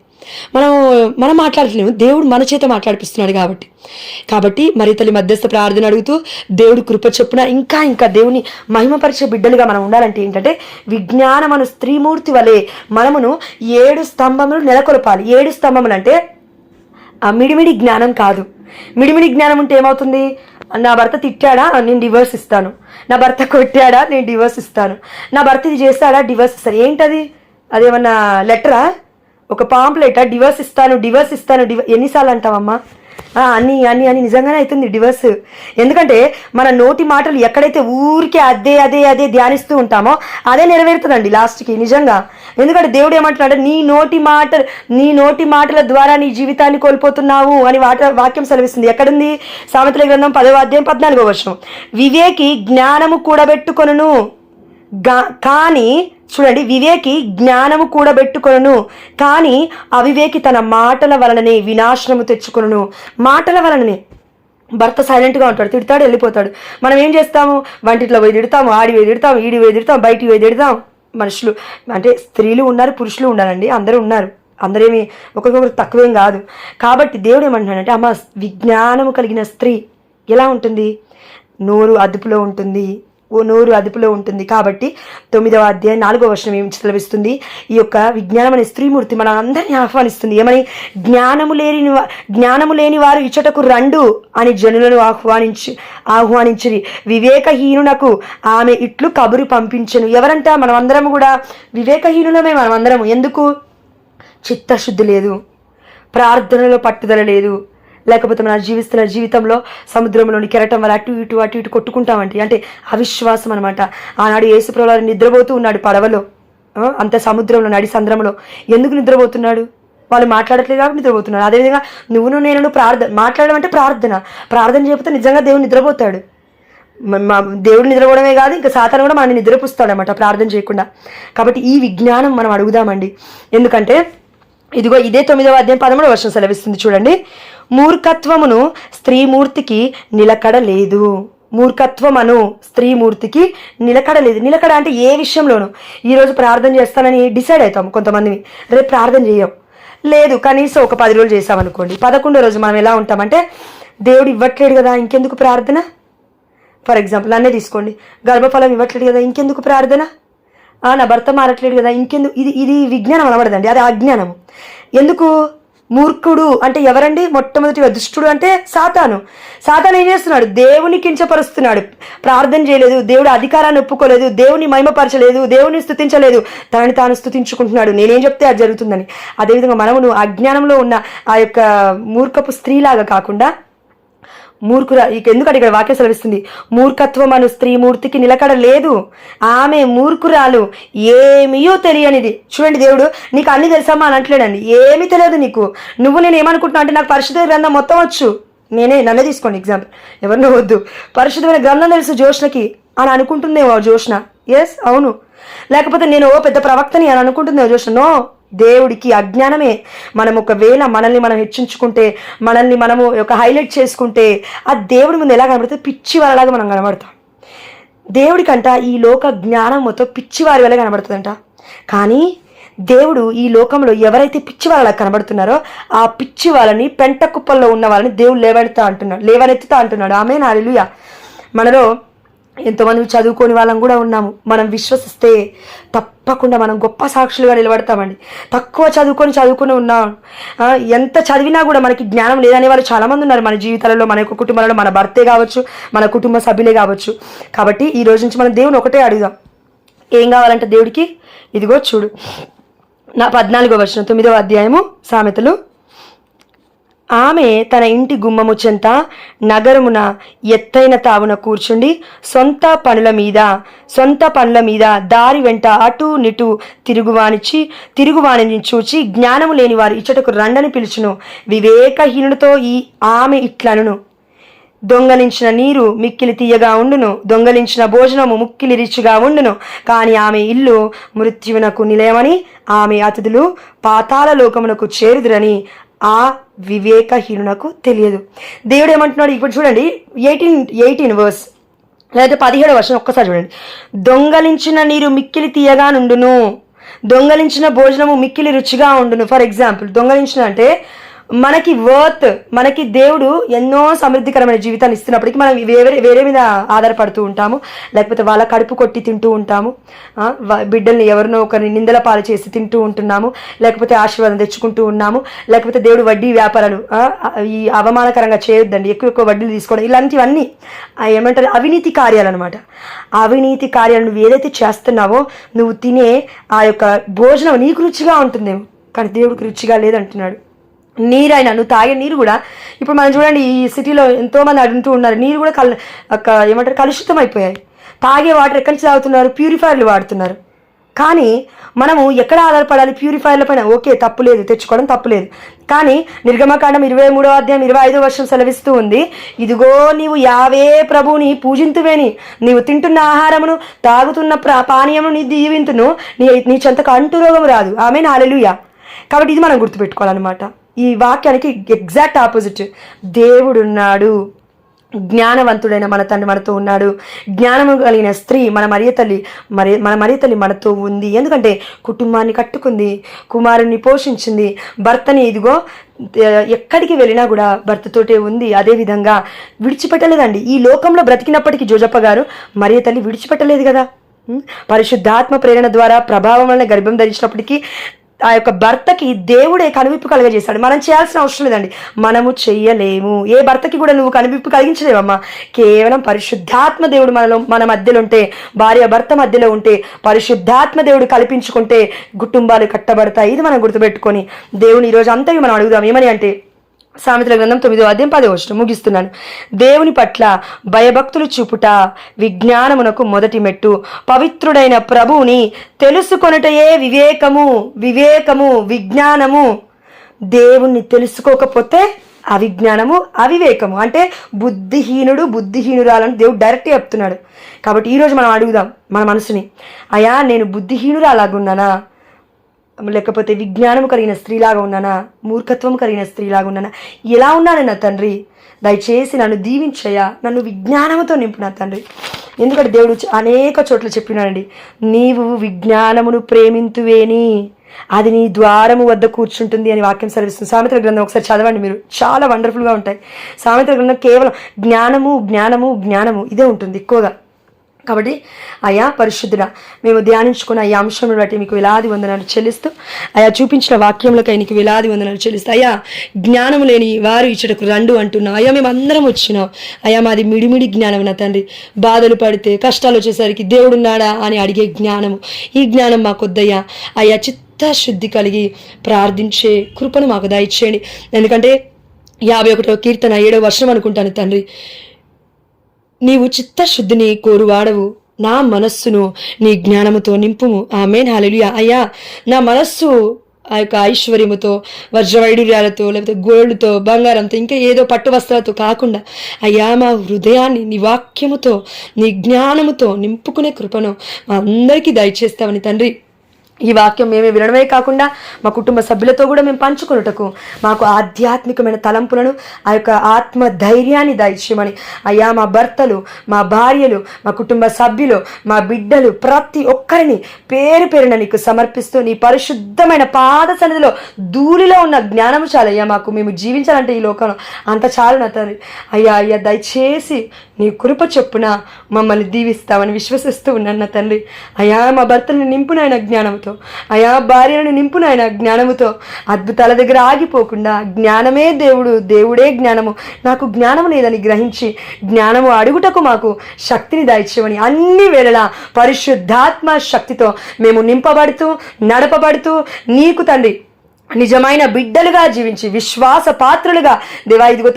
S1: మనం మాట్లాడలేము, దేవుడు మన చేత మాట్లాడిపిస్తున్నాడు. కాబట్టి మరి తల్లి మధ్యస్థ ప్రార్థన అడుగుతూ దేవుడు కృప చొప్పున ఇంకా దేవుని మహిమపరిచే బిడ్డలుగా మనం ఉండాలంటే ఏంటంటే విజ్ఞానమను స్త్రీమూర్తి వలె మనమును 7 స్తంభములు నెలకొల్పాలి. 7 స్తంభములు అంటే మిడిమిడి జ్ఞానం కాదు. మిడిమిడి జ్ఞానం ఉంటే ఏమవుతుంది? నా భర్త తిట్టాడా, నేను డివోర్స్ ఇస్తాను. నా భర్త కొట్టాడా, నేను డివోర్స్ ఇస్తాను. నా భర్త ఇది చేస్తాడా, డివోర్స్ ఇస్తాను. ఏంటది? అదేమన్నా లెటరా, ఒక పాంప్లెటా? డివోర్స్ ఇస్తాను. ఎన్నిసార్లు అంటావమ్మా? అని నిజంగానే అవుతుంది డివోర్స్. ఎందుకంటే మన నోటి మాటలు ఎక్కడైతే ఊరికే అదే ధ్యానిస్తూ ఉంటామో అదే నెరవేరుతుందండి లాస్ట్కి నిజంగా. ఎందుకంటే దేవుడు ఏమంటున్నాడు? నీ నోటి మాటల ద్వారా నీ జీవితాన్ని కోల్పోతున్నావు అని వాక్యం సెలవిస్తుంది. ఎక్కడుంది? సామెతల గ్రంథం 10వ అధ్యాయం 14వ వచనం. వివేకి జ్ఞానము కూడబెట్టుకొనును కానీ, చూడండి, వివేకి జ్ఞానము కూడబెట్టుకొనును కానీ అవివేకి తన మాటల వలననే వినాశనము తెచ్చుకొనును. మాటల వలననే. భర్త సైలెంట్గా ఉంటాడు, తిడతాడు, వెళ్ళిపోతాడు. మనం ఏం చేస్తాము? వంటిట్లో పోయి తిడతాము, ఆడి పోయి తిడతాం, ఈడి పోయి తిడతాం, బయటికి పోయి తిడతాం. మనుషులు అంటే స్త్రీలు ఉన్నారు, పురుషులు ఉన్నారండి, అందరూ ఉన్నారు. అందరేమి ఒకరికొకరు తక్కువేం కాదు. కాబట్టి దేవుడు ఏమంటున్నాడంటే, అమ్మ విజ్ఞానము కలిగిన స్త్రీ ఎలా ఉంటుంది? నోరు అదుపులో ఉంటుంది. కాబట్టి 9వ అధ్యాయం 4వ వచనం ఏం సెలవిస్తుంది? ఈ యొక్క విజ్ఞానం అనే స్త్రీమూర్తి మన అందరినీ ఆహ్వానిస్తుంది. ఏమని? జ్ఞానము లేని వారు ఇచ్చటకు రండు అని జనులను ఆహ్వానించిరి. వివేకహీనునకు ఆమె ఇట్లు కబురు పంపించెను. ఎవరంట? మనమందరము కూడా వివేకహీనులమే. మనమందరము. ఎందుకు? చిత్తశుద్ధి లేదు, ప్రార్థనలో పట్టుదల లేదు, లేకపోతే మన జీవిస్తున్న జీవితంలో సముద్రంలోని కెరటం వల్ల అటు ఇటు కొట్టుకుంటామంటే అంటే అవిశ్వాసం అనమాట. ఆనాడు యేసుప్రభువు నిద్రపోతూ ఉన్నాడు పడవలో, అంత సముద్రంలో నడి సంద్రంలో. ఎందుకు నిద్రపోతున్నాడు? వాళ్ళు మాట్లాడట్లేదు కాబట్టి నిద్రపోతున్నాడు. అదేవిధంగా నువ్వు నేను మాట్లాడడం అంటే ప్రార్థన చేయకపోతే నిజంగా దేవుడు నిద్రపోతాడు. దేవుడు నిద్రపోవడమే కాదు, ఇంకా సాతాను కూడా మనల్ని నిద్రపుస్తాడనమాట ప్రార్థన చేయకుండా. కాబట్టి ఈ విజ్ఞానం మనం అడుగుదామండి. ఎందుకంటే ఇదిగో ఇదే 9వ అధ్యాయం 13వ వచనం సెలవిస్తుంది చూడండి. మూర్ఖత్వమును స్త్రీమూర్తికి నిలకడ లేదు. మూర్ఖత్వమను స్త్రీమూర్తికి నిలకడ లేదు. నిలకడ అంటే ఏ విషయంలోనూ ఈరోజు ప్రార్థన చేస్తానని డిసైడ్ అవుతాం కొంతమందిని, రేపు ప్రార్థన చేయం. లేదు కనీసం ఒక 10 రోజులు చేసామనుకోండి, 11వ రోజు మనం ఎలా ఉంటామంటే దేవుడు ఇవ్వట్లేడు కదా ఇంకెందుకు ప్రార్థన. ఫర్ ఎగ్జాంపుల్ నన్నే తీసుకోండి, గర్భఫలం ఇవ్వట్లేదు కదా ఇంకెందుకు ప్రార్థన, నా భర్త మారట్లేదు కదా ఇంకెందుకు. ఇది విజ్ఞానం అనబడదండి, అది అజ్ఞానము. ఎందుకు? మూర్ఖుడు అంటే ఎవరండి? మొట్టమొదటిగా దుష్టుడు అంటే సాతాను ఏం చేస్తున్నాడు? దేవుని కించపరుస్తున్నాడు. ప్రార్థన చేయలేదు, దేవుడు అధికారాన్ని ఒప్పుకోలేదు, దేవుని మహిమపరచలేదు, దేవుని స్తుతించలేదు, తనని తాను స్తుతించుకుంటున్నాడు. నేనేం చెప్తే అది జరుగుతుందని. అదేవిధంగా మనము అజ్ఞానంలో ఉన్న ఆ యొక్క మూర్ఖపు స్త్రీలాగా కాకుండా ఎందుకంటే ఇక్కడ వాక్యం సెలవిస్తుంది, మూర్ఖత్వం అను స్త్రీమూర్తికి నిలకడ లేదు, ఆమె మూర్ఖురాలు, ఏమీయో తెలియనిది. చూడండి, దేవుడు నీకు అన్ని తెలుసమ్మా అని అంటలేడండి. ఏమీ తెలియదు నీకు. నేను ఏమనుకుంటున్నా అంటే నాకు పరిశుద్ధ గ్రంథం మొత్తం వచ్చు. నన్నే తీసుకోండి ఎగ్జాంపుల్, ఎవరినో వద్దు. పరిశుద్ధమైన గ్రంథం తెలుసు జోష్నకి అని అనుకుంటుందేమో జోష్న. ఎస్, అవును. లేకపోతే నేను పెద్ద ప్రవక్తని అని అనుకుంటుందేమో జోష్న. నో, దేవుడికి అజ్ఞానమే. మనం ఒకవేళ మనల్ని మనం హెచ్చించుకుంటే, మనల్ని మనము ఒక హైలైట్ చేసుకుంటే, ఆ దేవుడి ముందు ఎలా కనబడుతుంది? పిచ్చి వాళ్ళలాగా మనం కనబడతాం. దేవుడికంట ఈ లోక జ్ఞానం మొత్తం పిచ్చి వారి వల్ల కనబడుతుందంట. కానీ దేవుడు ఈ లోకంలో ఎవరైతే పిచ్చి వాళ్ళలా కనబడుతున్నారో ఆ పిచ్చి వాళ్ళని, పెంట కుప్పల్లో ఉన్న వాళ్ళని దేవుడు లేవనెత్తుతా అంటున్నాడు. ఆమేన్, హల్లెలూయా. మనలో ఎంతోమంది చదువుకోని వాళ్ళం కూడా ఉన్నాము. మనం విశ్వసిస్తే తప్పకుండా మనం గొప్ప సాక్షులుగా నిలబడతామండి. తక్కువ చదువుకొని ఉన్నాం, ఎంత చదివినా కూడా మనకి జ్ఞానం లేదనే వాళ్ళు చాలామంది ఉన్నారు మన జీవితాలలో, మన యొక్క కుటుంబాలలో. మన భర్తే కావచ్చు, మన కుటుంబ సభ్యులే కావచ్చు. కాబట్టి ఈ రోజు నుంచి మనం దేవుని ఒకటే అడుగుదాం. ఏం కావాలంటే దేవుడికి, ఇదిగో చూడు, 14వ వచనం 9వ అధ్యాయము సామెతలు. ఆమె తన ఇంటి గుమ్మము చెంత నగరమున ఎత్తైన తావున కూర్చుండి సొంత పనుల మీద దారి వెంట అటు నిటు తిరుగువానిని చూచి జ్ఞానము లేని వారు ఇచ్చటకు రండని పిలుచును. వివేకహీనుడితో ఆమె ఇట్లనును, దొంగలించిన నీరు మిక్కిలి తీయగా ఉండును, దొంగలించిన భోజనము ముక్కిలి రిచ్చుగా ఉండును. కానీ ఆమె ఇల్లు మృత్యువునకు నిలయమని, ఆమె అతిథులు పాతాళ లోకమునకు చేరుదురని ఆ వివేకహీనునకు తెలియదు. దేవుడు ఏమంటున్నాడు ఇప్పుడు చూడండి, 18 వర్స్ లేదా 17వ వచనం ఒక్కసారి చూడండి. దొంగలించిన నీరు మిక్కిలి తీయగా నుండును, దొంగలించిన భోజనము మిక్కిలి రుచిగా ఉండును. ఫర్ ఎగ్జాంపుల్, దొంగలించిన అంటే మనకి దేవుడు ఎన్నో సమృద్ధికరమైన జీవితాన్ని ఇస్తున్నప్పటికీ మనం వేరే మీద ఆధారపడుతూ ఉంటాము. లేకపోతే వాళ్ళ కడుపు కొట్టి తింటూ ఉంటాము, బిడ్డల్ని ఎవరినో ఒకరిని నిందల పాలు చేసి తింటూ ఉంటున్నాము, లేకపోతే ఆశీర్వాదం తెచ్చుకుంటూ ఉన్నాము. లేకపోతే దేవుడు వడ్డీ వ్యాపారాలు ఈ అవమానకరంగా చేయొద్దండి, ఎక్కువ వడ్డీలు తీసుకోవడం, ఇలాంటివన్నీ ఏమంటారు అవినీతి కార్యాలు అనమాట. అవినీతి కార్యాలు నువ్వు ఏదైతే చేస్తున్నావో, నువ్వు తినే ఆ యొక్క భోజనం నీకు రుచిగా ఉంటుందేమో, కానీ దేవుడికి రుచిగా లేదంటున్నాడు. నీరైనా, నువ్వు తాగే నీరు కూడా ఇప్పుడు మనం చూడండి, ఈ సిటీలో ఎంతోమంది అడుగుతూ ఉన్నారు, నీరు కూడా కలుషితం అయిపోయాయి. తాగే వాటర్ ఎక్కడి నుంచి తాగుతున్నారు? ప్యూరిఫైర్లు వాడుతున్నారు. కానీ మనము ఎక్కడ ఆధారపడాలి? ప్యూరిఫైర్ల పైన. ఓకే, తప్పులేదు, తెచ్చుకోవడం తప్పులేదు. కానీ నిర్గమకాండం 23వ అధ్యాయం 25వ వచనం సెలవిస్తూ ఉంది, ఇదిగో నీవు యావే ప్రభువుని పూజింతువేని, నీవు తింటున్న ఆహారమును తాగుతున్న పానీయమును నీ దీవింతును, నీ చెంతకు అంటు రోగము రాదు. ఆమేన్, హల్లెలూయా. కాబట్టి ఇది మనం గుర్తుపెట్టుకోవాలన్నమాట. ఈ వాక్యానికి ఎగ్జాక్ట్ ఆపోజిట్. దేవుడున్నాడు, జ్ఞానవంతుడైన మన తండ్రి మనతో ఉన్నాడు. జ్ఞానము కలిగిన స్త్రీ మన మరియ తల్లి మనతో ఉంది. ఎందుకంటే కుటుంబాన్ని కట్టుకుంది, కుమారుణ్ణి పోషించింది, భర్తని ఇదిగో ఎక్కడికి వెళ్ళినా కూడా భర్తతోటే ఉంది. అదేవిధంగా విడిచిపెట్టలేదండి. ఈ లోకంలో బ్రతికినప్పటికీ జోజప్ప గారు మరియ తల్లి విడిచిపెట్టలేదు కదా. పరిశుద్ధాత్మ ప్రేరణ ద్వారా ప్రభావం వలన గర్భం ధరించినప్పటికీ ఆ యొక్క భర్తకి దేవుడే కనువిప్పు కలుగజేశాడు. మనం చేయాల్సిన అవసరం లేదండి, మనము చెయ్యలేము. ఏ భర్తకి కూడా నువ్వు కనువిప్పు కలిగించలేవమ్మా. కేవలం పరిశుద్ధాత్మ దేవుడు మన మధ్యలో ఉంటే, భార్య భర్త మధ్యలో ఉంటే, పరిశుద్ధాత్మ దేవుడు కల్పించుకుంటే కుటుంబాలు కట్టబడతాయి. ఇది మనం గుర్తుపెట్టుకొని దేవుని ఈరోజు అంతవి మనం అడుగుదాం. ఏమని అంటే, సామెతల గ్రంథం 9వ అధ్యాయం 10వ వచనం ముగిస్తున్నాను. దేవుని పట్ల భయభక్తులు చూపుట విజ్ఞానమునకు మొదటి మెట్టు. పవిత్రుడైన ప్రభువుని తెలుసుకొనుటయే వివేకము. విజ్ఞానము. దేవుణ్ణి తెలుసుకోకపోతే అవిజ్ఞానము, అవివేకము. అంటే బుద్ధిహీనురాలని దేవుడు డైరెక్ట్ చెప్తున్నాడు. కాబట్టి ఈరోజు మనం అడుగుదాం మన మనసుని, అయ్యా నేను బుద్ధిహీనురాలాగున్నానా, లేకపోతే విజ్ఞానము కలిగిన స్త్రీలాగా ఉన్నానా, మూర్ఖత్వం కలిగిన స్త్రీలాగా ఉన్నానా, ఎలా ఉన్నాను నా తండ్రి? దయచేసి నన్ను దీవించయ్యా, నన్ను విజ్ఞానముతో నింపు నా తండ్రి. ఎందుకంటే దేవుడు అనేక చోట్ల చెప్పినాడండి, నీవు విజ్ఞానమును ప్రేమింతువేని అది నీ ద్వారము వద్ద కూర్చుంటుంది అని వాక్యం సెలవిస్తుంది. సామెతల గ్రంథం ఒకసారి చదవండి, మీరు చాలా వండర్ఫుల్గా ఉంటాయి. సామెతల గ్రంథం కేవలం జ్ఞానము ఇదే ఉంటుంది ఎక్కువగా. కాబట్టి అయ్యా పరిశుద్ధుడా, మేము ధ్యానించుకున్న ఈ అంశం బట్టి మీకు వేలాది వందనాలు చెల్లిస్తూ, అయ్యా చూపించిన వాక్యములకై నీకు వేలాది వందనాలు చెల్లిస్తూ, అయ్యా జ్ఞానం లేని వారు ఇచ్చటకు రండు అంటున్నాం. అయ్యా మేము అందరం వచ్చినాం. అయ్యా మాది మిడిమిడి జ్ఞానం నా తండ్రి. బాధలు పడితే కష్టాలు వచ్చేసరికి దేవుడున్నాడా అని అడిగే జ్ఞానము, ఈ జ్ఞానం మాకొద్దయ్యా. అయ్యా చిత్తశుద్ధి కలిగి ప్రార్థించే కృపను మాకు దయచేయండి. ఎందుకంటే 51వ కీర్తన 7వ వచనం అనుకుంటాను తండ్రి, నీవు చిత్తశుద్ధిని కోరువాడవు, నా మనస్సును నీ జ్ఞానముతో నింపుము. ఆమేన్, హల్లెలూయా. అయ్యా నా మనస్సు ఆ యొక్క ఐశ్వర్యముతో, వజ్రవైడూర్యాలతో, లేకపోతే గోల్డ్తో, బంగారంతో, ఇంకా ఏదో పట్టు వస్త్రాలతో కాకుండా అయ్యా మా హృదయాన్ని నీ వాక్యముతో, నీ జ్ఞానముతో నింపుకునే కృపను మా అందరికీ దయచేస్తామని తండ్రి, ఈ వాక్యం మేమే వినడమే కాకుండా మా కుటుంబ సభ్యులతో కూడా మేము పంచుకున్నటకు మాకు ఆధ్యాత్మికమైన తలంపులను, ఆ యొక్క ఆత్మ ధైర్యాన్ని దయచేయమని అయ్యా మా భర్తలు, మా భార్యలు, మా కుటుంబ సభ్యులు, మా బిడ్డలు ప్రతి ఒక్కరిని పేరు పేరున నీకు సమర్పిస్తూ, నీ పరిశుద్ధమైన పాద సన్నిధిలో ధూళిలో ఉన్న జ్ఞానము చాలయ్యా మాకు. మేము జీవించాలంటే ఈ లోకంలో అంత చాలు నా తండ్రి. అయ్యా దయచేసి నీ కృప చొప్పున మమ్మల్ని దీవిస్తామని విశ్వసిస్తూ ఉన్నాను నా తండ్రి. అయ్యా మా భర్తలను నింపునైన జ్ఞానంతో, అయా భార్యను నింపునైన జ్ఞానముతో, అద్భుతాల దగ్గర ఆగిపోకుండా జ్ఞానమే దేవుడే జ్ఞానము, నాకు జ్ఞానము లేదని గ్రహించి జ్ఞానము అడుగుటకు మాకు శక్తిని దయచేయమని అన్ని వేళలా పరిశుద్ధాత్మ శక్తితో మేము నింపబడుతూ నడపబడుతూ నీకు తండ్రి నిజమైన బిడ్డలుగా జీవించి విశ్వాస పాత్రులుగా దేవా, ఇదిగో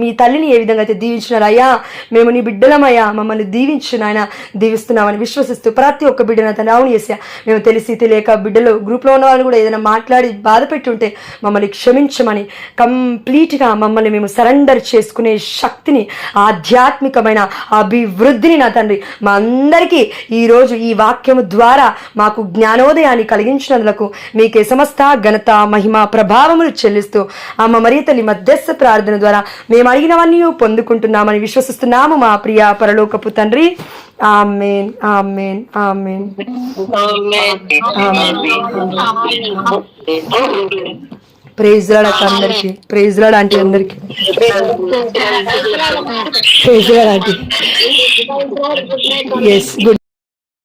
S1: మీ తల్లిని ఏ విధంగా అయితే దీవించినారు అయ్యా, మేము నీ బిడ్డలమయ్యా, మమ్మల్ని దీవించిన ఆయన దీవిస్తున్నామని విశ్వసిస్తూ ప్రతి ఒక్క బిడ్డను తను అవును చేసా. మేము తెలిసి తెలియక బిడ్డలు గ్రూప్లో ఉన్న వాళ్ళు కూడా ఏదైనా మాట్లాడి బాధ పెట్టుంటే మమ్మల్ని క్షమించమని కంప్లీట్గా మమ్మల్ని మేము సరెండర్ చేసుకునే శక్తిని, ఆధ్యాత్మికమైన అభివృద్ధిని నా తండ్రి మా అందరికీ ఈరోజు ఈ వాక్యము ద్వారా మాకు జ్ఞానోదయాన్ని కలిగించినందుకు మీకే సమస్త ఘనత, మహిమ, ప్రభావములు చెల్లిస్తూ అమ్మ మరియ తల్లి మధ్యస్థ ప్రార్థన ద్వారా మేము అడిగినవన్నీ పొందుకుంటున్నామని విశ్వసిస్తున్నాము మా ప్రియ పరలోకపు తండ్రి. ఆమేన్, ఆమేన్, ఆమేన్. ప్రైజ్ లార్డ్ అక్క అందరికి, ప్రైజ్ లార్డ్ ఆంటీ అందరికి, praise Lord aunty. Yes, good.